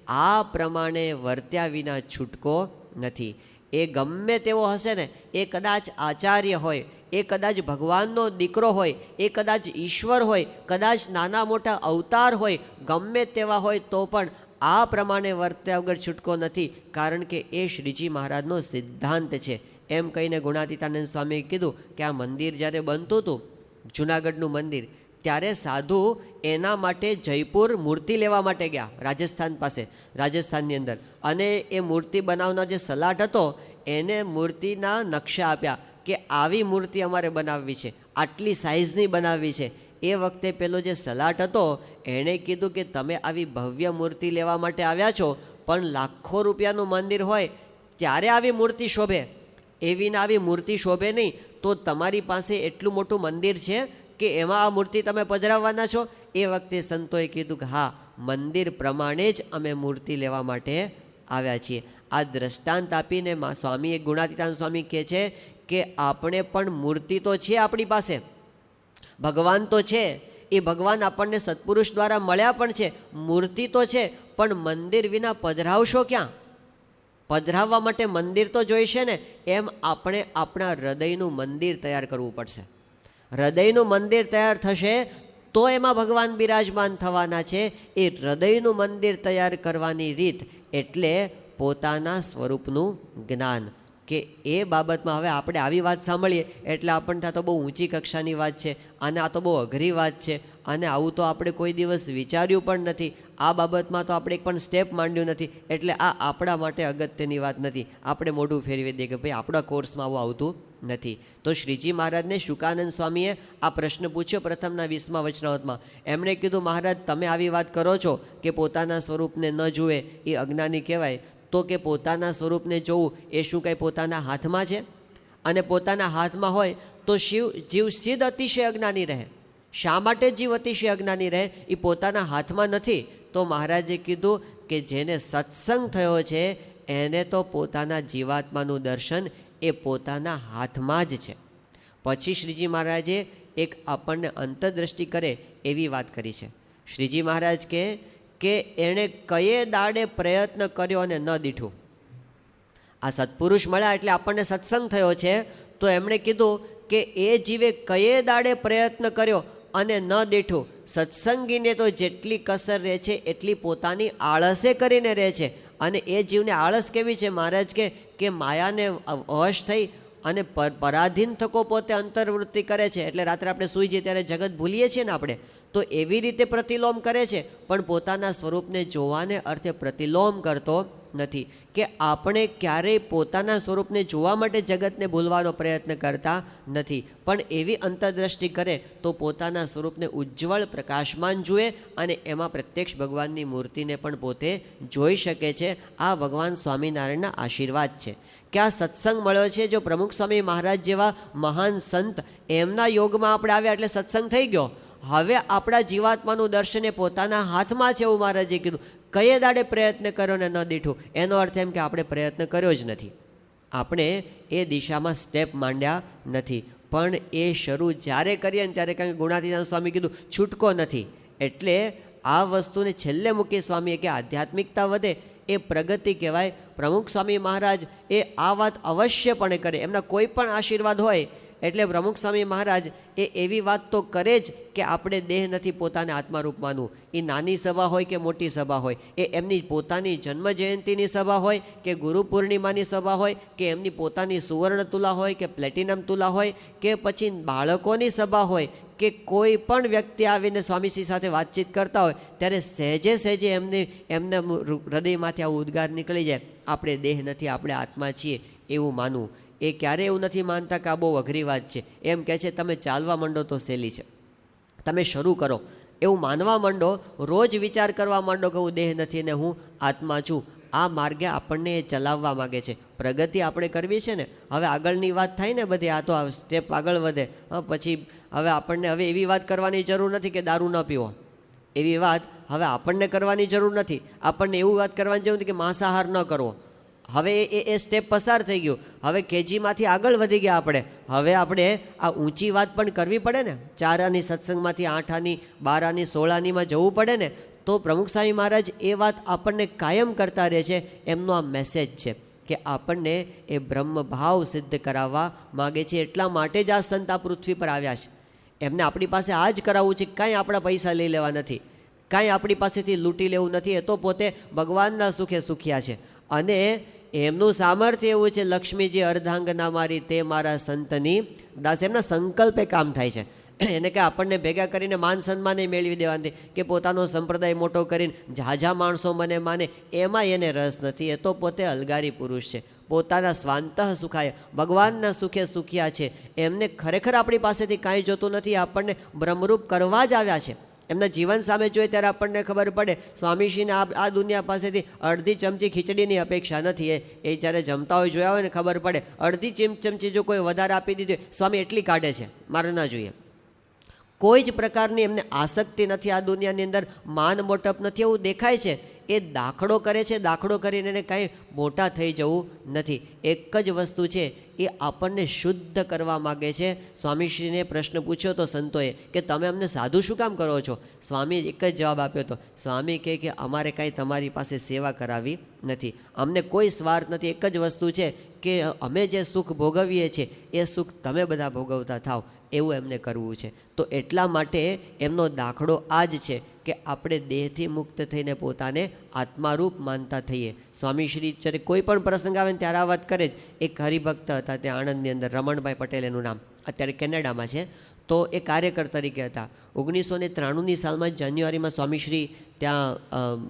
આ પ્રમાણે વર્ત્યા વિના છૂટકો નથી. એ ગમે તેવો હશે ને, એ કદાચ આચાર્ય હોય, એ કદાચ ભગવાનનો દીકરો હોય, એ કદાચ ઈશ્વર હોય, કદાચ નાના મોટા અવતાર હોય, ગમે તેવા હોય તો પણ આ પ્રમાણે વર્ત્યા વગર છૂટકો નથી. કારણ કે એ શ્રીજી મહારાજનો સિદ્ધાંત છે. એમ કહીને ગુણાતીતાનંદ સ્વામીએ કીધું કે આ મંદિર જ્યારે બનતું હતું, જૂનાગઢનું મંદિર, ત્યારે સાધુ એના માટે જયપુર મૂર્તિ લેવા માટે ગયા, રાજસ્થાન પાસે, રાજસ્થાનની અંદર. અને એ મૂર્તિ બનાવનાર જે સલાટ હતો એને મૂર્તિના નકશા આપ્યા કે આવી મૂર્તિ અમારે બનાવવી છે, આટલી સાઇઝની બનાવવી છે. એ વખતે પેલો જે સલાટ હતો એણે કીધું કે તમે આવી ભવ્ય મૂર્તિ લેવા માટે આવ્યા છો, પણ લાખો રૂપિયાનું મંદિર હોય ત્યારે આવી મૂર્તિ શોભે, એવીને આવી મૂર્તિ શોભે નહીં. તો તમારી પાસે એટલું મોટું મંદિર છે કે એમાં આ મૂર્તિ તમે પધરાવવાના છો? એ વખતે સંતોએ કીધું કે હા, મંદિર પ્રમાણે જ અમે મૂર્તિ લેવા માટે આવ્યા છીએ. આ દ્રષ્ટાંત આપીને સ્વામી ગુણાતીતાનંદ સ્વામી કહે છે કે આપણે પણ મૂર્તિ તો છે આપણી પાસે, ભગવાન તો છે, એ ભગવાન આપણને સત્પુરુષ દ્વારા મળ્યા પણ છે, મૂર્તિ તો છે, પણ મંદિર વિના પધરાવશો ક્યાં? પધરાવવા માટે મંદિર તો જોઈશે ને. એમ આપણે આપણા હૃદયનું મંદિર તૈયાર કરવું પડશે. હૃદયનું મંદિર તૈયાર થશે તો એમાં ભગવાન બિરાજમાન થવાના છે. એ હૃદયનું મંદિર તૈયાર કરવાની રીત એટલે પોતાના સ્વરૂપનું જ્ઞાન. કે એ બાબતમાં હવે આપણે આવી વાત સાંભળીએ એટલે આપણને તો બહુ ઊંચી કક્ષાની વાત છે, અને આ તો બહુ અઘરી વાત છે, અને આવું તો આપણે કોઈ દિવસ વિચાર્યું પણ નથી, આ બાબતમાં તો આપણે એક પણ સ્ટેપ માંડ્યું નથી, એટલે આ આપણા માટે અગત્યની વાત નથી. આપણે મોઢું ફેરવી દઈએ કે ભાઈ આપણા કોર્સમાં આવું આવતું નથી. તો શ્રીજી મહારાજને શુકાનંદ સ્વામીએ આ પ્રશ્ન પૂછ્યો પ્રથમના 20મા વચનામૃતમાં. એમણે કીધું મહારાજ તમે આવી વાત કરો છો કે પોતાના સ્વરૂપને ન જુએ એ અજ્ઞાની કહેવાય, તો કે પોતાના સ્વરૂપને જોવું એ શું કંઈ પોતાના હાથમાં છે? અને પોતાના હાથમાં હોય તો જીવ સિદ્ધ અતિશય અજ્ઞાની રહે. શા માટે જીવ અતિશય અજ્ઞાની રહે? એ પોતાના હાથમાં નથી. તો મહારાજે કીધું કે જેને સત્સંગ થયો છે એને તો પોતાના જીવાત્માનું દર્શન એ પોતાના હાથમાં જ છે. પછી શ્રીજી મહારાજે એક આપણને અંતરદ્રષ્ટિ કરે એવી વાત કરી છે. શ્રીજી મહારાજ કહે કે એણે કયે દાડે પ્રયત્ન કર્યો અને ન દીઠું. આ સત્પુરુષ મળ્યા એટલે આપણને સત્સંગ થયો છે, તો એમણે કીધું કે એ જીવે કયે દાડે પ્રયત્ન કર્યો અને ન દીઠું. સત્સંગીને તો જેટલી કસર રહે છે એટલી પોતાની આળસે કરીને રહે છે. અને એ જીવને આળસ કેવી છે? મહારાજ કે માયાને વશ થઈ અને પરાધીન થકો પોતે અંતર્વૃત્તિ કરે છે. એટલે રાત્રે આપણે સૂઈ જઈએ ત્યારે જગત ભૂલીએ છીએ ને આપણે, તો એવી રીતે પ્રતિલોમ કરે છે, પણ પોતાના સ્વરૂપને જોવાને અર્થે પ્રતિલોમ કરતો નથી. કે આપણે ક્યારેય પોતાના સ્વરૂપને જોવા માટે જગતને ભૂલવાનો પ્રયત્ન કરતા નથી, પણ એવી અંતરદ્રષ્ટિ કરે તો પોતાના સ્વરૂપને ઉજ્જવળ પ્રકાશમાન જુએ અને એમાં પ્રત્યક્ષ ભગવાનની મૂર્તિને પણ પોતે જોઈ શકે છે. આ ભગવાન સ્વામિનારાયણના આશીર્વાદ છે કે આ સત્સંગ મળ્યો છે. જો પ્રમુખ સ્વામી મહારાજ જેવા મહાન સંત એમના યોગમાં આપણે આવ્યા એટલે સત્સંગ થઈ ગયો. હવે આપણા જીવાત્માનું દર્શન એ પોતાના હાથમાં છે એવું મહારાજે કીધું. કયે દાડે પ્રયત્ન કર્યો ને ન દીઠું, એનો અર્થ એમ કે આપણે પ્રયત્ન કર્યો જ નથી, આપણે એ દિશામાં સ્ટેપ માંડ્યા નથી. પણ એ શરૂ જ્યારે કરીએ ને ત્યારે કારણ કે ગુણાતીતાન સ્વામી કીધું છૂટકો નથી. એટલે આ વસ્તુને છેલ્લે મૂકી સ્વામીએ કે આધ્યાત્મિકતા વધે એ પ્રગતિ કહેવાય. પ્રમુખ સ્વામી મહારાજ એ આ વાત અવશ્યપણે કરે. એમના કોઈ પણ આશીર્વાદ હોય એટલે પ્રમુખ સ્વામી મહારાજ એ એવી વાત તો કરે જ કે આપણે દેહ નથી પોતાને આત્મારૂપ માનવું. એ નાની સભા હોય કે મોટી સભા હોય, એ એમની પોતાની જન્મ જયંતિની સભા હોય કે ગુરુ પૂર્ણિમાની સભા હોય કે એમની પોતાની સુવર્ણ તુલા હોય કે પ્લેટિનમ તુલા હોય કે પછી બાળકોની સભા હોય કે કોઈ પણ વ્યક્તિ આવીને સ્વામીશ્રી સાથે વાતચીત કરતા હોય ત્યારે સહેજે સહેજે એમને હૃદયમાંથી આવો ઉદ્ગાર નીકળી જાય, આપણે દેહ નથી આપણે આત્મા છીએ એવું માનવું. એ ક્યારેય એવું નથી માનતા કે આ બહુ અઘરી વાત છે. એમ કહે છે તમે ચાલવા માંડો તો સહેલી છે, તમે શરૂ કરો એવું માનવા માંડો, રોજ વિચાર કરવા માંડો કે હું દેહ નથી ને હું આત્મા છું. આ માર્ગે આપણને એ ચલાવવા માગે છે. પ્રગતિ આપણે કરવી છે ને. હવે આગળની વાત થાય ને બધી, આ તો સ્ટેપ આગળ વધે. પછી હવે આપણને હવે એવી વાત કરવાની જરૂર નથી કે દારૂ ન પીવો, એવી વાત હવે આપણને કરવાની જરૂર નથી. આપણને એવું વાત કરવાની જરૂર નથી કે માંસાહાર ન કરવો. હવે એ સ્ટેપ પસાર થઈ ગયું. હવે કેજીમાંથી આગળ વધી ગયા આપણે. હવે આપણે આ ઊંચી વાત પણ કરવી પડે ને. 4 આની સત્સંગમાંથી 8 આની 12 આની 16 આનીમાં જવું પડે ને. તો પ્રમુખ સ્વામી મહારાજ એ વાત આપણને કાયમ કરતા રહે છે. એમનો આ મેસેજ છે કે આપણને એ બ્રહ્મ ભાવ સિદ્ધ કરાવવા માગે છે. એટલા માટે જ આ સંત આ પૃથ્વી પર આવ્યા છે. એમને આપણી પાસે આ જ કરાવવું છે. કાંઈ આપણા પૈસા લઈ લેવા નથી, કાંઈ આપણી પાસેથી લૂંટી લેવું નથી. એ તો પોતે ભગવાનના સુખે સુખ્યા છે. અને એમનું સામર્થ્ય એવું છે, લક્ષ્મીજી અર્ધાંગના મારી તે મારા સંતની દાસ. એમના સંકલ્પે કામ થાય છે. એને કે આપણને ભેગા કરીને માન સન્માને મેળવી દેવાની કે પોતાનો સંપ્રદાય મોટો કરીને ઝાઝા માણસો મને માને, એમાં એને રસ નથી. એ તો પોતે અલગારી પુરુષ છે. પોતાના સ્વાંતઃ સુખાય, ભગવાનના સુખે સુખ્યા છે. એમને ખરેખર આપણી પાસેથી કાંઈ જોતું નથી. આપણને બ્રહ્મરૂપ કરવા જ આવ્યા છે. એમના જીવન સામે જોઈએ ત્યારે આપણને ખબર પડે સ્વામીશ્રીને આ દુનિયા પાસેથી અડધી ચમચી ખીચડીની અપેક્ષા નથી. એ જ્યારે જમતા હોય જોયા હોય ને ખબર પડે. અડધી ચમચી જો કોઈ વધારે આપી દીધી સ્વામી એટલી કાઢે છે, મારે ના જોઈએ. કોઈ જ પ્રકારની એમને આસક્તિ નથી આ દુનિયાની અંદર. માન મોટપ નથી એવું દેખાય છે. એ દાખલો કરે છે. દાખલો કરીને એને કાંઈ મોટા થઈ જવું નથી. એક જ વસ્તુ છે, એ આપણને શુદ્ધ કરવા માગે છે. સ્વામીશ્રીને પ્રશ્ન પૂછ્યો તો સંતોએ કે તમે અમને સાધુ શું કામ કરો છો? સ્વામી એક જ જવાબ આપ્યો હતો. સ્વામી કહે કે અમારે કાંઈ તમારી પાસે સેવા કરાવી નથી, અમને કોઈ સ્વાર્થ નથી. એક જ વસ્તુ છે કે અમે જે સુખ ભોગવીએ છીએ એ સુખ તમે બધા ભોગવતા થાવ, એવું એમને કરવું છે. તો એટલા માટે એમનો દાખલો આ જ છે કે આપણે દેહથી મુક્ત થઈને પોતાને આત્મારૂપ માનતા થઈએ. સ્વામીશ્રી જ્યારે કોઈ પણ પ્રસંગ આવે ને ત્યારે આ વાત કરે જ. એક હરિભક્ત હતા ત્યાં આણંદની અંદર, રમણભાઈ પટેલ એનું નામ, અત્યારે કેનેડામાં છે. તો એ કાર્યકર તરીકે હતા. 1993ની સાલમાં જાન્યુઆરીમાં સ્વામીશ્રી ત્યાં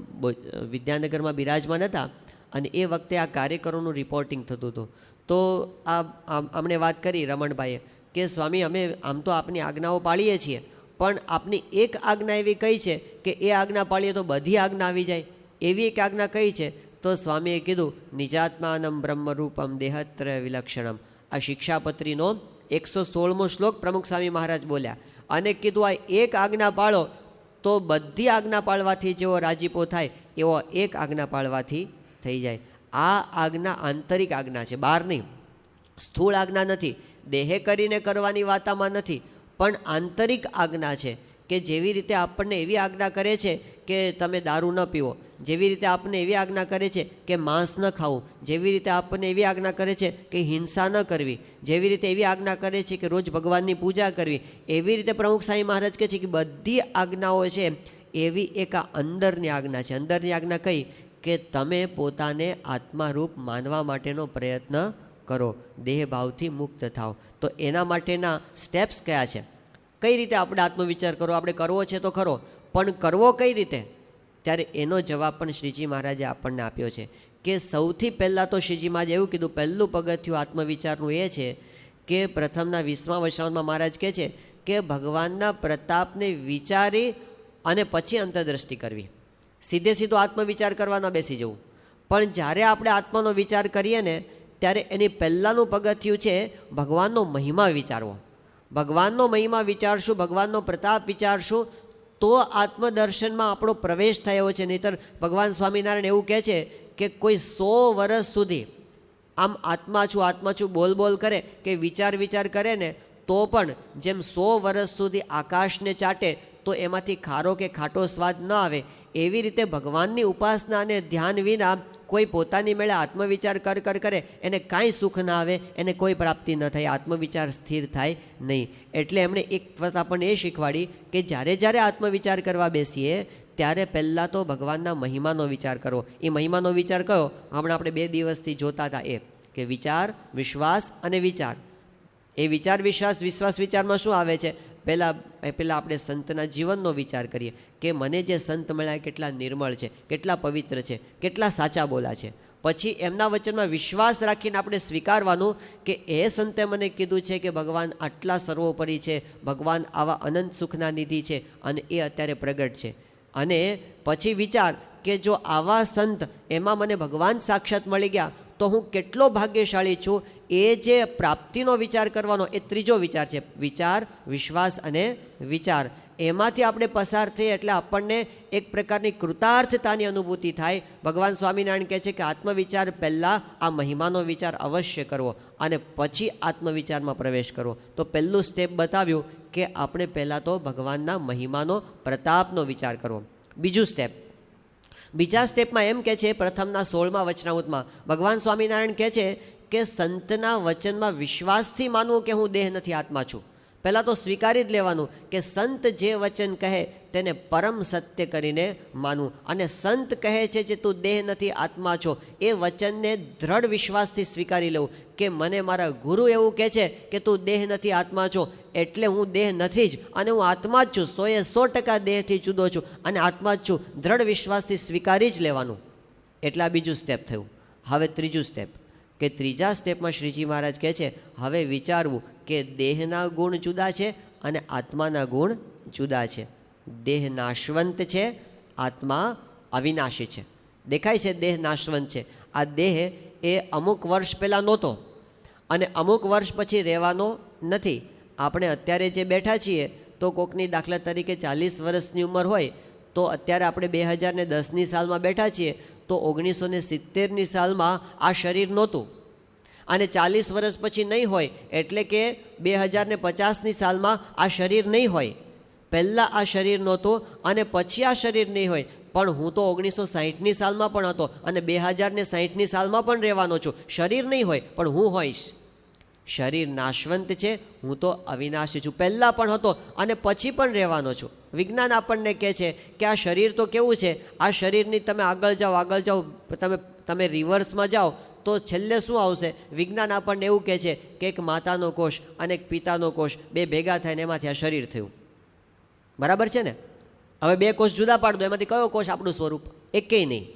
વિદ્યાનગરમાં બિરાજમાન હતા અને એ વખતે આ કાર્યકરોનું રિપોર્ટિંગ થતું હતું. તો આમણે વાત કરી રમણભાઈએ કે સ્વામી અમે આમ તો આપની આજ્ઞાઓ પાળીએ છીએ, પણ આપની એક આજ્ઞા એવી કઈ છે કે એ આજ્ઞા પાળીએ તો બધી આજ્ઞા આવી જાય, એવી એક આજ્ઞા કઈ છે? તો સ્વામીએ કીધું નિજાત્માનમ બ્રહ્મરૂપમ દેહત્રય વિલક્ષણમ. આ શિક્ષાપત્રીનો 116મો શ્લોક પ્રમુખ સ્વામી મહારાજ બોલ્યા અને કીધું આ એક આજ્ઞા પાળો તો બધી આજ્ઞા પાળવાથી જેવો રાજીપો થાય એવો એક આજ્ઞા પાળવાથી થઈ જાય. આ આજ્ઞા આંતરિક આજ્ઞા છે, બહાર નહીં. સ્થૂળ આજ્ઞા નથી, દેહે કરીને કરવાની વાતામાં નથી, પણ આંતરિક આજ્ઞા છે. કે જેવી રીતે આપણને એવી આજ્ઞા કરે છે કે તમે દારૂ ન પીવો, જેવી રીતે આપણને એવી આજ્ઞા કરે છે કે માંસ ન ખાવું, જેવી રીતે આપણને એવી આજ્ઞા કરે છે કે હિંસા ન કરવી, જેવી રીતે એવી આજ્ઞા કરે છે કે રોજ ભગવાનની પૂજા કરવી, એવી રીતે પ્રમુખ સ્વામી મહારાજ કહે છે કે બધી આજ્ઞાઓ છે એવી એક આ અંદરની આજ્ઞા છે. અંદરની આજ્ઞા કઈ? કે તમે પોતાને આત્મારૂપ માનવા માટેનો પ્રયત્ન કરો, દેહ ભાવથી મુક્ત થાઓ. તો એના માટેના સ્ટેપ્સ કયા છે? કઈ રીતે આપણે આત્મવિચાર કરવો? આપણે કરવો છે તો ખરો, પણ કરવો કઈ રીતે? ત્યારે એનો જવાબ પણ શ્રીજી મહારાજે આપણને આપ્યો છે કે સૌથી પહેલાં તો શ્રીજી મહારાજે એવું કીધું, પહેલું પગથિયું આત્મવિચારનું એ છે કે પ્રથમના 20મા વચનામૃતમાં મહારાજ કહે છે કે ભગવાનના પ્રતાપને વિચારી અને પછી અંતર્દ્રષ્ટિ કરવી. સીધે સીધો આત્મવિચાર કરવા ન બેસી જવું, પણ જ્યારે આપણે આત્માનો વિચાર કરીએ ને ત્યારે એની પહેલાંનું પગથિયું છે ભગવાનનો મહિમા વિચારવો. ભગવાનનો મહિમા વિચારશું, ભગવાનનો પ્રતાપ વિચારશું તો આત્મદર્શનમાં આપણો પ્રવેશ થયો છે. નહીંતર ભગવાન સ્વામિનારાયણ એવું કહે છે કે કોઈ 100 વર્ષ સુધી આમ આત્મા છું બોલ બોલ કરે કે વિચાર કરે ને તો પણ જેમ 100 વર્ષ સુધી આકાશને ચાટે તો એમાંથી ખારો કે ખાટો સ્વાદ ન આવે, એવી રીતે ભગવાનની ઉપાસના અને ધ્યાન વિના કોઈ પોતાની મેળે આત્મવિચાર કરે એને કાંઈ સુખ ના આવે, એને કોઈ પ્રાપ્તિ ન થાય, આત્મવિચાર સ્થિર થાય નહીં. એટલે એમણે એક વખત આપણને એ શીખવાડી કે જ્યારે આત્મવિચાર કરવા બેસીએ ત્યારે પહેલાં તો ભગવાનના મહિમાનો વિચાર કરવો. એ મહિમાનો વિચાર કયો? હમણાં આપણે 2 દિવસથી જોતા હતા એ કે વિચાર, વિશ્વાસ અને વિચાર. એ વિચાર, વિશ્વાસ વિચારમાં શું આવે છે? પહેલાં આપણે સંતના જીવનનો વિચાર કરીએ કે મને જે સંત મળ્યા કેટલા નિર્મળ છે, કેટલા પવિત્ર છે, કેટલા સાચા બોલા છે. પછી એમના વચનમાં વિશ્વાસ રાખીને આપણે સ્વીકારવાનું કે એ સંતે મને કીધું છે કે ભગવાન આટલા સર્વોપરી છે, ભગવાન આવા અનંત સુખના નિધિ છે અને એ અત્યારે પ્રગટ છે. અને પછી વિચાર કે જો આવા સંત એમાં મને ભગવાન સાક્ષાત મળી ગયા તો હું કેટલો ભાગ્યશાળી છું. એ જે પ્રાપ્તિનો વિચાર કરવાનો એ ત્રીજો વિચાર છે. વિચાર, વિશ્વાસ અને વિચાર, એમાંથી આપણે પસાર થઈએ એટલે આપણને એક પ્રકારની કૃતાર્થતાની અનુભૂતિ થાય. ભગવાન સ્વામિનારાયણ કહે છે કે આત્મવિચાર પહેલાં આ મહિમાનો વિચાર અવશ્ય કરવો અને પછી આત્મવિચારમાં પ્રવેશ કરવો. તો પહેલું સ્ટેપ બતાવ્યું કે આપણે પહેલાં તો ભગવાનના મહિમાનો, પ્રતાપનો વિચાર કરવો. બીજું સ્ટેપ, બીજા સ્ટેપમાં એમ કહે છે પ્રથમના 16મા વચનામૃતમાં ભગવાન સ્વામિનારાયણ કહે છે કે સંતના વચનમાં વિશ્વાસથી માનવું કે હું દેહ નથી, આત્મા છું. પહેલાં તો સ્વીકારી જ લેવાનું કે સંત જે વચન કહે તેને પરમ સત્ય કરીને માનવું. અને સંત કહે છે જે તું દેહ નથી, આત્મા છો, એ વચનને દ્રઢ વિશ્વાસથી સ્વીકારી લેવું કે મને મારા ગુરુ એવું કહે છે કે તું દેહ નથી, આત્મા છો, એટલે હું દેહ નથી જ અને હું આત્મા જ છું, 100% દેહથી જુદો છું અને આત્મા જ છું. દ્રઢ વિશ્વાસથી સ્વીકારી જ લેવાનું. એટલે આ બીજું સ્ટેપ થયું. હવે ત્રીજું સ્ટેપ કે ત્રીજા સ્ટેપમાં શ્રીજી મહારાજ કહે છે હવે વિચારવું કે દેહના ગુણ જુદા છે અને આત્માના ગુણ જુદા છે. દેહ નાશવંત છે, આત્મા અવિનાશી છે. દેખાય છે દેહ નાશવંત છે. આ દેહ એ અમુક વર્ષ પહેલાં નહોતો અને અમુક વર્ષ પછી રહેવાનો નથી. આપણે અત્યારે જે બેઠા છીએ તો કોકની દાખલા તરીકે 40 વર્ષની ઉંમર હોય તો અત્યારે આપણે 2010ની સાલમાં બેઠા છીએ તો 1970ની સાલમાં આ શરીર નહોતું અને 40 વર્ષ પછી નહીં હોય એટલે કે 2050ની સાલમાં આ શરીર નહીં હોય. પહેલાં આ શરીર નહોતું અને પછી આ શરીર નહીં હોય. પણ હું તો 1960ની સાલમાં પણ હતો અને 2060ની સાલમાં પણ રહેવાનો છું. શરીર નહીં હોય પણ હું હોઈશ. શરીર નાશવંત છે, હું તો અવિનાશી છું. પહેલાં પણ હતો અને પછી પણ રહેવાનો છું. વિજ્ઞાન આપણને કહે છે કે આ શરીર તો કેવું છે, આ શરીરની તમે આગળ જાઓ તમે રિવર્સમાં જાઓ તો છેલ્લે શું આવશે? વિજ્ઞાન આપણને એવું કહે છે કે એક માતાનો કોષ અને એક પિતાનો કોષ બે ભેગા થઈને એમાંથી આ શરીર થયું. બરાબર છે ને? હવે 2 કોષ જુદા પાડ દો, એમાંથી કયો કોષ આપણું સ્વરૂપ? એકેય નહીં.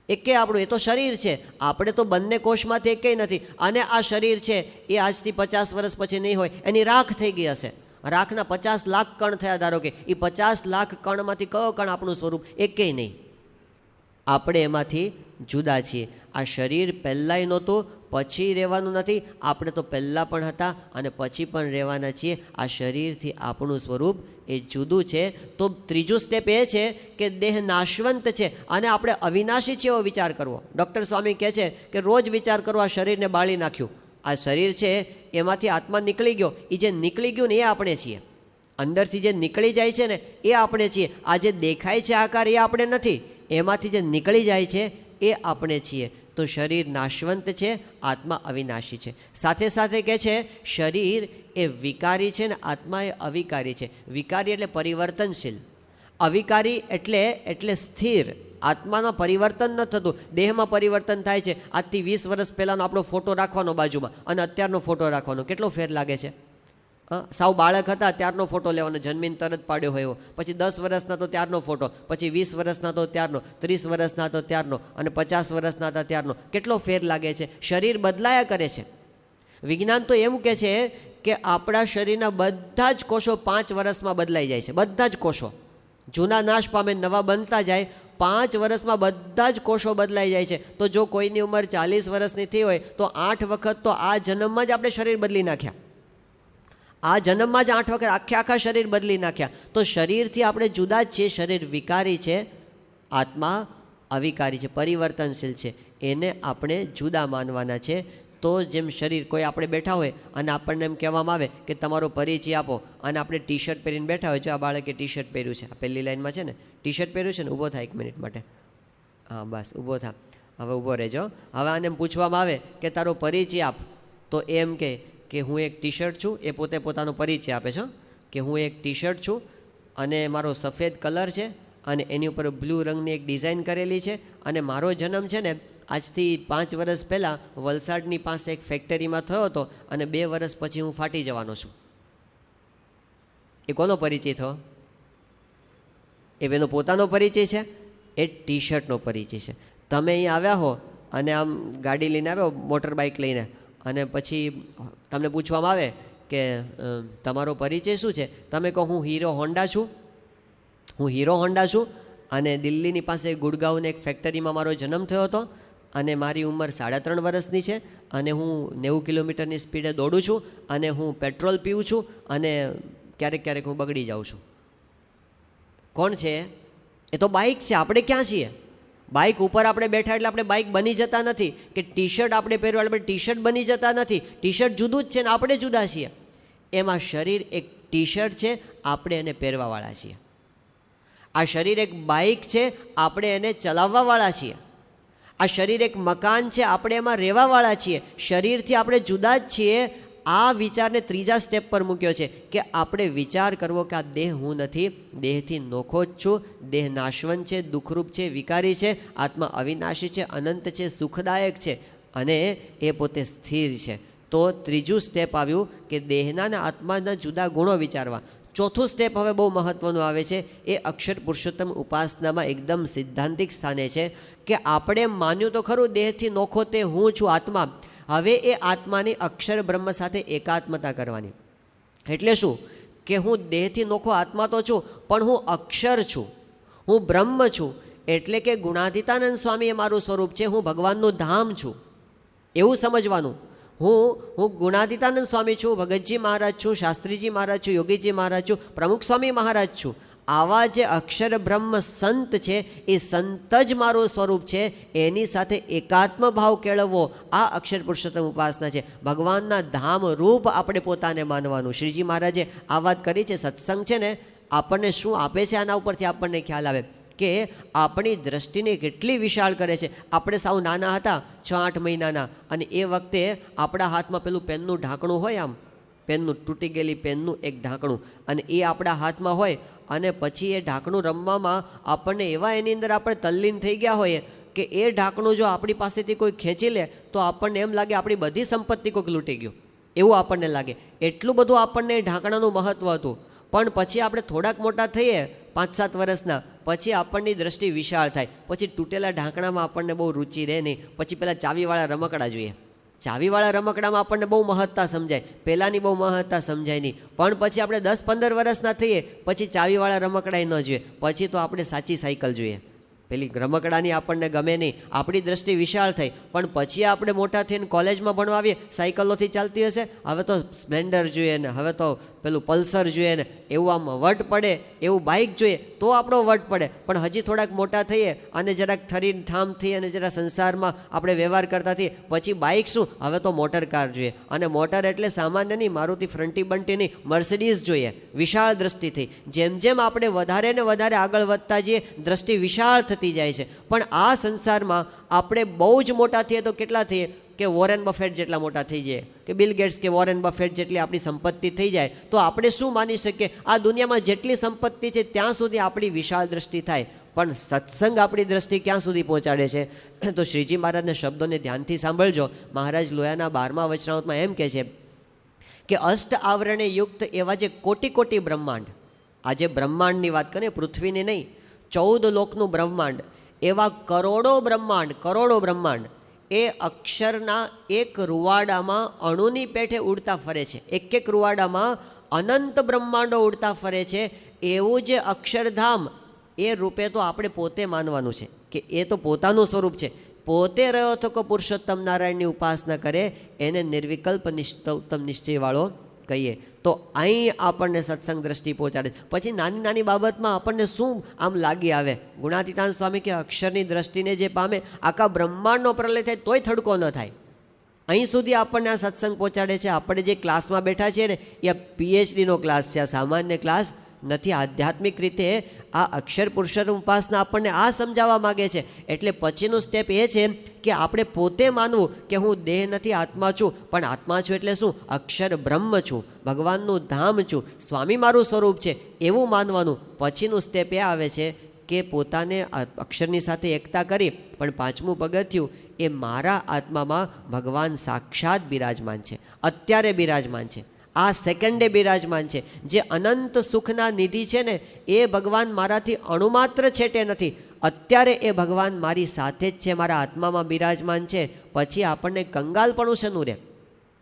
એકે આપણું, એ તો શરીર છે. આપણે તો બંને કોષમાંથી એકેય નથી. અને આ શરીર છે એ આજથી 50 વર્ષ પછી નહીં હોય, એની રાખ થઈ ગઈ હશે. રાખના 50 લાખ કણ થયા ધારો કે, એ 50 લાખ કણમાંથી કયો કણ આપણું સ્વરૂપ? એકેય નહીં. આપણે એમાંથી જુદા છીએ. આ શરીર પહેલાંય નહોતું, પછી રહેવાનું નથી. આપણે તો પહેલાં પણ હતા અને પછી પણ રહેવાના છીએ. આ શરીરથી આપણું સ્વરૂપ એ જુદું છે. તો ત્રીજું સ્ટેપ એ છે કે દેહ નાશવંત છે અને આપણે અવિનાશી છે એવો વિચાર કરવો. ડૉક્ટર સ્વામી કહે છે કે રોજ વિચાર કરો આ શરીરને બાળી નાખ્યું. આ શરીર છે એમાંથી આત્મા નીકળી ગયો. એ જે નીકળી ગયું ને એ આપણે છીએ. અંદરથી જે નીકળી જાય છે ને એ આપણે છીએ. આ જે દેખાય છે આકાર એ આપણે નથી. એમાંથી જે નીકળી જાય છે એ આપણે છીએ. તો શરીર નાશવંત છે, આત્મા અવિનાશી છે. સાથે સાથે કહે છે શરીર એ વિકારી છે ને આત્મા એ અવિકારી છે. વિકારી એટલે પરિવર્તનશીલ, અવિકારી એટલે સ્થિર. આત્મામાં પરિવર્તન ન થતું, દેહમાં પરિવર્તન થાય છે. આજથી 20 વર્ષ પહેલાંનો આપણો ફોટો રાખવાનો બાજુમાં અને અત્યારનો ફોટો રાખવાનો, કેટલો ફેર લાગે છે. સાવ બાળક હતા ત્યારનો ફોટો લેવાનો, જન્મીને તરત પાડ્યો હોય એવો, પછી 10 વર્ષના તો ત્યારનો ફોટો, પછી 20 વર્ષના તો ત્યારનો, 30 વર્ષના તો ત્યારનો, અને 50 વર્ષના હતા ત્યારનો. કેટલો ફેર લાગે છે. શરીર બદલાયા કરે છે. વિજ્ઞાન તો એવું કહે છે કે આપણા શરીરના બધા જ કોષો 5 વર્ષમાં બદલાઈ જાય છે. બધા જ કોષો જૂના નાશ પામે, નવા બનતા જાય. 5 વર્ષમાં બધા જ કોષો બદલાઈ જાય છે. તો જો કોઈની ઉંમર 40 વર્ષની થઈ હોય તો 8 વખત તો આ જન્મમાં જ આપણે શરીર બદલી નાખ્યા. આ જન્મમાં જ 8 વખત આખા શરીર બદલી નાખ્યા. તો શરીરથી આપણે જુદા જ છીએ. શરીર વિકારી છે, આત્મા અવિકારી છે, પરિવર્તનશીલ છે. એને આપણે જુદા માનવાના છે. તો જેમ શરીર, કોઈ આપણે બેઠા હોય અને આપણને એમ કહેવામાં આવે કે તમારો પરિચય આપો, અને આપણે ટી શર્ટ પહેરીને બેઠા હોય, જો આ બાળકે ટી શર્ટ પહેર્યું છે, આ પહેલી લાઈનમાં છે ને ટી શર્ટ પહેર્યું છે ને, ઊભો થાય 1 મિનિટ માટે. હા બસ ઊભો થા, હવે ઊભો રહેજો. હવે આને એમ પૂછવામાં આવે કે તારો પરિચય આપ, તો એમ કે હું એક ટી શર્ટ છું. એ પોતે પોતાનો પરિચય આપે છે કે હું એક ટી શર્ટ છું અને મારો સફેદ કલર છે અને એની ઉપર બ્લુ રંગની એક ડિઝાઇન કરેલી છે, અને મારો જન્મ છે ને આજથી 5 વર્ષ પહેલાં વલસાડની પાસે એક ફેક્ટરીમાં થયો હતો અને 2 વર્ષ પછી હું ફાટી જવાનો છું. એ કોનો પરિચય થયો? એ બેનો પોતાનો પરિચય છે, એ ટી શર્ટનો પરિચય છે. તમે અહીં આવ્યા હો અને આમ ગાડી લઈને આવ્યો, મોટર બાઇક લઈને, અને પછી તમને પૂછવામાં આવે કે તમારો પરિચય શું છે? તમે કહો હું હીરો હોન્ડા છું, હું હીરો હોન્ડા છું, અને દિલ્હીની પાસે ગુડગાંવને એક ફેક્ટરીમાં મારો જન્મ થયો હતો, અને મારી ઉંમર 3.5 વર્ષની છે, અને હું 90 કિલોમીટરની સ્પીડે દોડું છું, અને હું પેટ્રોલ પીઉં છું, અને ક્યારેક ક્યારેક હું બગડી જાઉં છું. કોણ છે? એ તો બાઇક છે. આપણે ક્યાં છીએ? બાઇક ઉપર આપણે બેઠા એટલે આપણે બાઇક બની જતા નથી, કે ટી શર્ટ આપણે પહેરવા એટલે આપણે ટી શર્ટ બની જતા નથી. ટી શર્ટ જુદું જ છે ને આપણે જુદા છીએ. એમાં શરીર એક ટી શર્ટ છે, આપણે એને પહેરવાવાળા છીએ. આ શરીર એક બાઇક છે, આપણે એને ચલાવવાવાળા છીએ. આ શરીર એક મકાન છે, આપણે એમાં રહેવાવાળા છીએ. શરીરથી આપણે જુદા જ છીએ. આ વિચારને 3જા સ્ટેપ પર મૂક્યો છે કે આપણે વિચાર કરવો કે આ દેહ હું નથી, દેહથી નોખો જ છું. દેહ નાશવંત છે, દુઃખરૂપ છે, વિકારી છે. આત્મા અવિનાશી છે, અનંત છે, સુખદાયક છે, અને એ પોતે સ્થિર છે. તો 3જું સ્ટેપ આવ્યું કે દેહના અને આત્માના જુદા ગુણો વિચારવા. 4થું સ્ટેપ હવે બહુ મહત્ત્વનું આવે છે. એ અક્ષર પુરુષોત્તમ ઉપાસનામાં એકદમ સિદ્ધાંતિક સ્થાને છે કે આપણે માન્યું તો ખરું દેહથી નોખો તે હું છું આત્મા. હવે એ આત્માની અક્ષર બ્રહ્મ સાથે એકાત્મતા કરવાની. એટલે શું? કે હું દેહથી નોખો આત્મા તો છું, પણ હું અક્ષર છું, હું બ્રહ્મ છું. એટલે કે ગુણાતીતાનંદ સ્વામી એ મારું સ્વરૂપ છે, હું ભગવાનનું ધામ છું, એવું સમજવાનું. હું ગુણાતીતાનંદ સ્વામી છું, ભગતજી મહારાજ છું, શાસ્ત્રીજી મહારાજ છું, યોગીજી મહારાજ છું, પ્રમુખ સ્વામી મહારાજ છું. આવા જે અક્ષર બ્રહ્મ સંત છે, એ સંત જ મારું સ્વરૂપ છે. એની સાથે એકાત્મ ભાવ કેળવવો, આ અક્ષર પુરુષોત્તમ ઉપાસના છે. ભગવાનના ધામ રૂપ આપણે પોતાને માનવાનું. શ્રીજી મહારાજે આ વાત કરી છે. સત્સંગ છે ને આપણને શું આપે છે, આના ઉપરથી આપણને ખ્યાલ આવે કે આપણી દ્રષ્ટિને કેટલી વિશાળ કરે છે. આપણે સાવ નાના હતા, 6-8 મહિનાના, અને એ વખતે આપણા હાથમાં પેલું પેનનું ઢાંકણું હોય, આમ પેનનું તૂટી ગયેલી પેનનું એક ઢાંકણું, અને એ આપણા હાથમાં હોય, અને પછી એ ઢાંકણું રમવામાં આપણને એવા એની અંદર આપણે તલ્લીન થઈ ગયા હોઈએ કે એ ઢાંકણું જો આપણી પાસેથી કોઈ ખેંચી લે તો આપણને એમ લાગે આપણી બધી સંપત્તિ કોઈક લૂંટી ગયું, એવું આપણને લાગે. એટલું બધું આપણને ઢાંકણાનું મહત્ત્વ હતું. પણ પછી આપણે થોડાક મોટા થઈએ, 5-7 વર્ષના, પછી આપણની દ્રષ્ટિ વિશાળ થાય. પછી તૂટેલા ઢાંકણામાં આપણને બહુ રુચિ રહે નહીં. પછી પેલા ચાવીવાળા રમકડા જોઈએ. ચાવીવાળા રમકડામાં આપણને બહુ મહત્તા સમજાય, પહેલાંની બહુ મહત્તા સમજાય નહીં. પણ પછી આપણે 10-15 વર્ષના થઈએ પછી ચાવીવાળા રમકડાય ન જોઈએ. પછી તો આપણે સાચી સાયકલ જોઈએ. પેલી રમકડાની આપણને ગમે નહીં, આપણી દ્રષ્ટિ વિશાળ થઈ. પણ પછી આપણે મોટા થઈને કોલેજમાં ભણવા આવીએ, સાયકલોથી ચાલતી હશે, હવે તો સ્પ્લેન્ડર જોઈએ ને, હવે તો પેલું પલ્સર જોઈએ ને, એવું આમ વટ પડે એવું બાઇક જોઈએ તો આપણો વટ પડે. પણ હજી થોડાક મોટા થઈએ અને જરાક થરીને ઠામ થઈ અને જરા સંસારમાં આપણે વ્યવહાર કરતા થઈએ, પછી બાઇક શું, હવે તો મોટર કાર જોઈએ. અને મોટર એટલે સામાન્ય નહીં, મારુતિ ફ્રન્ટી બંટી નહીં, મર્સિડીઝ જોઈએ. વિશાળ દ્રષ્ટિથી જેમ જેમ આપણે વધારે ને વધારે આગળ વધતા જઈએ, દ્રષ્ટિ વિશાળ થતી જાય છે. પણ આ સંસારમાં આપણે બહુ જ મોટા થઈએ તો કેટલા થઈએ કે વોરેન બફેટ જેટલા મોટા થઈ જાય, કે બિલ ગેટ્સ કે વોરેન બફેટ જેટલી આપણી સંપત્તિ થઈ જાય તો આપણે શું માની શકીએ આ દુનિયામાં જેટલી સંપત્તિ છે ત્યાં સુધી આપણી વિશાળ દ્રષ્ટિ થાય. પણ સત્સંગ આપણી દ્રષ્ટિ ક્યાં સુધી પહોંચાડે છે? તો શ્રીજી મહારાજના શબ્દોને ધ્યાનથી સાંભળજો. મહારાજ લોયાના 12મા વચનામૃતમાં એમ કહે છે કે અષ્ટ આવરણે યુક્ત એવા જે કોટી કોટી બ્રહ્માંડ, આજે બ્રહ્માંડની વાત કરીએ, પૃથ્વીની નહીં, 14 લોકનું બ્રહ્માંડ, એવા કરોડો બ્રહ્માંડ એ અક્ષરના એક રૂવાડામાં અણુની પેઠે ઉડતા ફરે છે. એક રૂવાડામાં અનંત બ્રહ્માંડો ઉડતા ફરે છે. એવું જે અક્ષરધામ એ રૂપે તો આપણે પોતે માનવાનું છે કે એ તો પોતાનું સ્વરૂપ છે. પોતે રહ્યો તો કે પુરુષોત્તમ નારાયણની ઉપાસના કરે એને નિર્વિકલ્પ ઉત્તમ નિશ્ચયવાળો કહીએ. તો અહીં આપણને સત્સંગ દ્રષ્ટિ પહોંચાડે. પછી નાની નાની બાબતમાં આપણને શું આમ લાગી આવે. ગુણાતીતાન સ્વામી કે અક્ષરની દ્રષ્ટિને જે પામે આખા બ્રહ્માંડનો પ્રલય થાય તોય થડકો ન થાય. અહીં સુધી આપણને આ સત્સંગ પહોંચાડે છે. આપણે જે ક્લાસમાં બેઠા છીએ ને એ PhDનો ક્લાસ છે, આ સામાન્ય ક્લાસ નથી. આધ્યાત્મિક રીતે આ અક્ષર પુરુષોત્તમ ઉપાસના આપણને આ સમજાવવા માગે છે. એટલે પછીનું સ્ટેપ એ છે કે આપણે પોતે માનવું કે હું દેહ નથી, આત્મા છું. પણ આત્મા છું એટલે શું? અક્ષર બ્રહ્મ છું, ભગવાનનું ધામ છું, સ્વામી મારું સ્વરૂપ છે એવું માનવાનું. પછીનું સ્ટેપ એ આવે છે કે પોતાને અક્ષરની સાથે એકતા કરી. પણ 5મું પગથિયું એ મારા આત્મામાં ભગવાન સાક્ષાત બિરાજમાન છે, અત્યારે બિરાજમાન છે, આ સેકન્ડે બિરાજમાન છે. જે અનંત સુખના નિધિ છે ને એ ભગવાન મારાથી અણુમાત્ર છેટે નથી, અત્યારે એ ભગવાન મારી સાથે જ છે, મારા આત્મામાં બિરાજમાન છે. પછી આપણને કંગાલપણું શેનું રહે?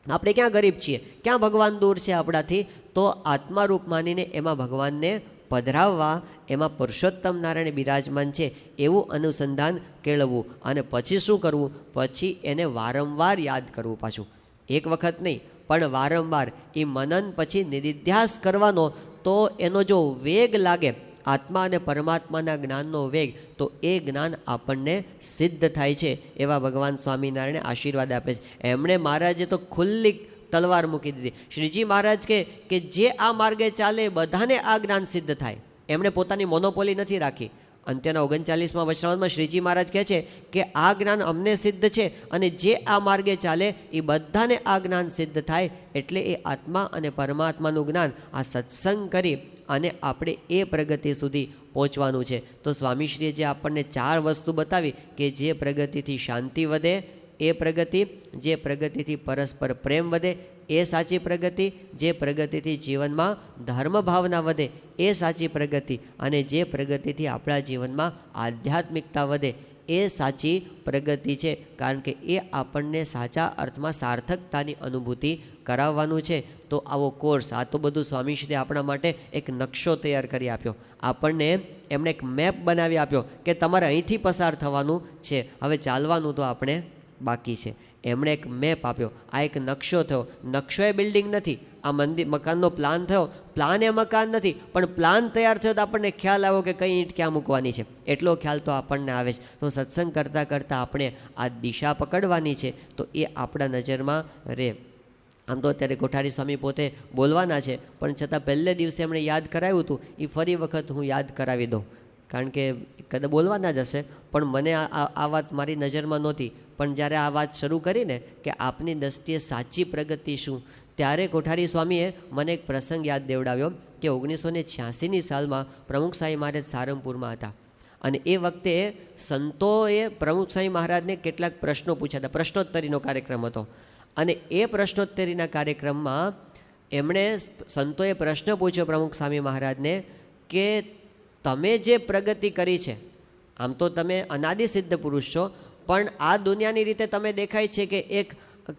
આપણે ક્યાં ગરીબ છીએ, ક્યાં ભગવાન દૂર છે આપણાથી? તો આત્મારૂપ માનીને એમાં ભગવાનને પધરાવવા, એમાં પુરુષોત્તમ નારાયણ બિરાજમાન છે એવું અનુસંધાન કેળવવું. અને પછી શું કરવું? પછી એને વારંવાર યાદ કરવું. પાછું એક વખત નહીં પણ વારંવાર એ મનન પછી નિધિધ્યાસ કરવાનો. તો એનો જો વેગ લાગે, આત્મા અને પરમાત્માના જ્ઞાનનો વેગ, તો એ જ્ઞાન આપણને સિદ્ધ થાય છે. એવા ભગવાન સ્વામિનારાયણે આશીર્વાદ આપે છે. એમણે મહારાજે તો ખુલ્લી તલવાર મૂકી દીધી. શ્રીજી મહારાજ કે જે આ માર્ગે ચાલે બધાને આ જ્ઞાન સિદ્ધ થાય. એમણે પોતાની મોનોપોલી નથી રાખી. અંત્યના 39મા વચનામૃતમાં શ્રીજી મહારાજ કહે છે કે આ જ્ઞાન અમને સિદ્ધ છે અને જે આ માર્ગે ચાલે એ બધાને આ જ્ઞાન સિદ્ધ થાય. એટલે એ આત્મા અને પરમાત્માનું જ્ઞાન આ સત્સંગ કરી અને આપણે એ પ્રગતિ સુધી પહોંચવાનું છે. તો સ્વામીશ્રીએ જે આપણને 4 વસ્તુ બતાવી કે જે પ્રગતિથી શાંતિ વધે એ પ્રગતિ, જે પ્રગતિથી પરસ્પર પ્રેમ વધે એ સાચી પ્રગતિ, જે પ્રગતિથી જીવનમાં ધર્મ ભાવના વધે એ સાચી પ્રગતિ, અને જે પ્રગતિથી આપણા જીવનમાં આધ્યાત્મિકતા વધે એ સાચી પ્રગતિ છે. કારણ કે એ આપણને સાચા અર્થમાં સાર્થકતાની અનુભૂતિ કરાવવાનું છે. તો આવો કોર્સ, આ તો બધું સ્વામીશ્રીએ આપણા માટે એક નકશો તૈયાર કરી આપ્યો. આપણને એમણે એક મેપ બનાવી આપ્યો કે તમારે અહીંથી પસાર થવાનું છે, હવે ચાલવાનું તો આપણે બાકી છે. એમણે એક મેપ આપ્યો. આ એક નકશો થયો. નકશો એ બિલ્ડિંગ નથી, આ મકાનનો પ્લાન થયો. પ્લાન એ મકાન નથી, પણ પ્લાન તૈયાર થયો તો આપણને ખ્યાલ આવ્યો કે કઈ ઈંટ ક્યાં મૂકવાની છે. એટલો ખ્યાલ તો આપણને આવે છે. તો સત્સંગ કરતાં કરતાં આપણે આ દિશા પકડવાની છે, તો એ આપણા નજરમાં રહે. આમ તો અત્યારે કોઠારી સ્વામી પોતે બોલવાના છે, પણ છતાં પહેલે દિવસે એમણે યાદ કરાવ્યું હતું, એ ફરી વખત હું યાદ કરાવી દઉં. કારણ કે કદાચ બોલવાના જ હશે, પણ મને આ વાત મારી નજરમાં નહોતી. પણ જ્યારે આ વાત શરૂ કરીને કે આપની દ્રષ્ટિએ સાચી પ્રગતિ શું, ત્યારે કોઠારી સ્વામીએ મને એક પ્રસંગ યાદ દેવડાવ્યો કે 1986ની સાલમાં પ્રમુખ સ્વામી મહારાજ સારંગપુરમાં હતા. અને એ વખતે સંતોએ પ્રમુખ સ્વામી મહારાજને કેટલાક પ્રશ્નો પૂછ્યા હતા. પ્રશ્નોત્તરીનો કાર્યક્રમ હતો. અને એ પ્રશ્નોત્તરીના કાર્યક્રમમાં એમણે સંતોએ પ્રશ્ન પૂછ્યો પ્રમુખ સ્વામી મહારાજને કે તમે જે પ્રગતિ કરી છે, આમ તો તમે અનાદિ સિદ્ધ પુરુષ છો, પણ આ દુનિયાની રીતે તમે દેખાય છે કે એક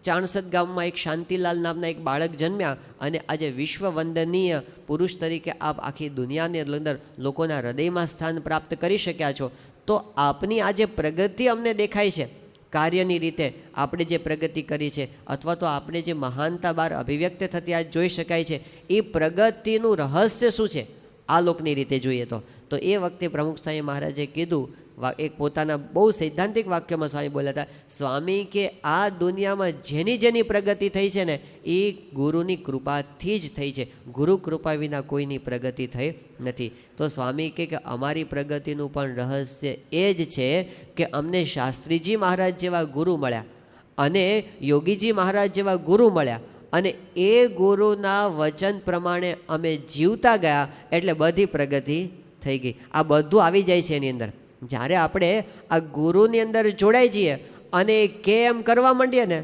ચાણસદ ગામમાં એક શાંતિલાલ નામના એક બાળક જન્મ્યા અને આજે વિશ્વ વંદનીય પુરુષ તરીકે આપ આખી દુનિયાની અંદર લોકોના હૃદયમાં સ્થાન પ્રાપ્ત કરી શક્યા છો. તો આપની આ જે પ્રગતિ અમને દેખાય છે કાર્યની રીતે, આપણે જે પ્રગતિ કરી છે, અથવા તો આપણે જે મહાનતા બહાર અભિવ્યક્ત થતી આજ જોઈ શકાય છે, એ પ્રગતિનું રહસ્ય શું છે આ લોકની રીતે જોઈએ તો એ વખતે પ્રમુખ સ્વામી મહારાજે કીધું, એક પોતાના બહુ સૈદ્ધાંતિક વાક્યમાં સ્વામી બોલ્યા હતા, સ્વામી કે આ દુનિયામાં જેની જેની પ્રગતિ થઈ છે ને એ ગુરુની કૃપાથી જ થઈ છે, ગુરુ કૃપા વિના કોઈની પ્રગતિ થઈ નથી. તો સ્વામી કે અમારી પ્રગતિનું પણ રહસ્ય એ જ છે કે અમને શાસ્ત્રીજી મહારાજ જેવા ગુરુ મળ્યા અને યોગીજી મહારાજ જેવા ગુરુ મળ્યા, અને એ ગુરુના વચન પ્રમાણે અમે જીવતા ગયા એટલે બધી પ્રગતિ થઈ ગઈ. આ બધું આવી જાય છે એની અંદર. જ્યારે આપણે આ ગુરુની અંદર જોડાઈ જઈએ અને કેમ કરવા માંડીએ ને,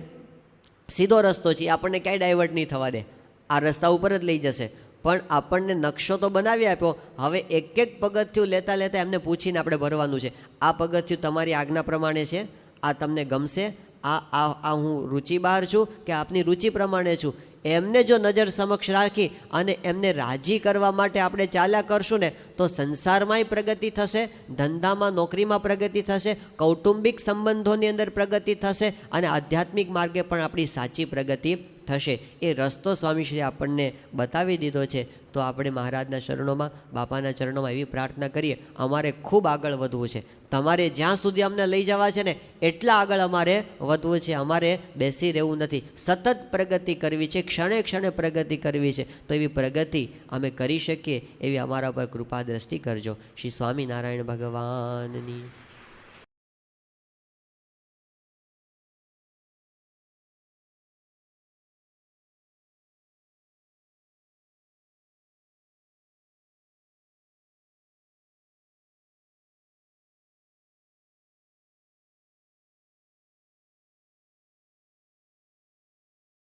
સીધો રસ્તો છે, આપણને ક્યાંય ડાયવર્ટ નહીં થવા દે, આ રસ્તા ઉપર જ લઈ જશે. પણ આપણને નકશો તો બનાવી આપ્યો, હવે એક એક પગથિયું લેતા લેતા એમને પૂછીને આપણે ભરવાનું છે. આ પગથિયું તમારી આજ્ઞા પ્રમાણે છે, આ તમને ગમશે, આ હું રુચિ બહાર છું કે આપની રુચિ પ્રમાણે છું. એમને જો નજર સમક્ષ રાખી અને એમને રાજી કરવા માટે આપણે ચાલ્યા કરશું ને, તો સંસારમાંય પ્રગતિ થશે, ધંધામાં નોકરીમાં પ્રગતિ થશે, કૌટુંબિક સંબંધોની અંદર પ્રગતિ થશે અને આધ્યાત્મિક માર્ગે પણ આપણી સાચી પ્રગતિ થશે. એ રસ્તો સ્વામીશ્રી આપણને બતાવી દીધો છે. તો આપણે મહારાજના ચરણોમાં, બાપાના ચરણોમાં એવી પ્રાર્થના કરીએ, અમારે ખૂબ આગળ વધવું છે. તમારે જ્યાં સુધી અમને લઈ જવા છે ને એટલા આગળ અમારે વધવું છે. અમારે બેસી રહેવું નથી, સતત પ્રગતિ કરવી છે, ક્ષણે ક્ષણે પ્રગતિ કરવી છે. તો એવી પ્રગતિ અમે કરી શકીએ એવી અમારા પર કૃપા દ્રષ્ટિ કરજો. શ્રી સ્વામિનારાયણ ભગવાનની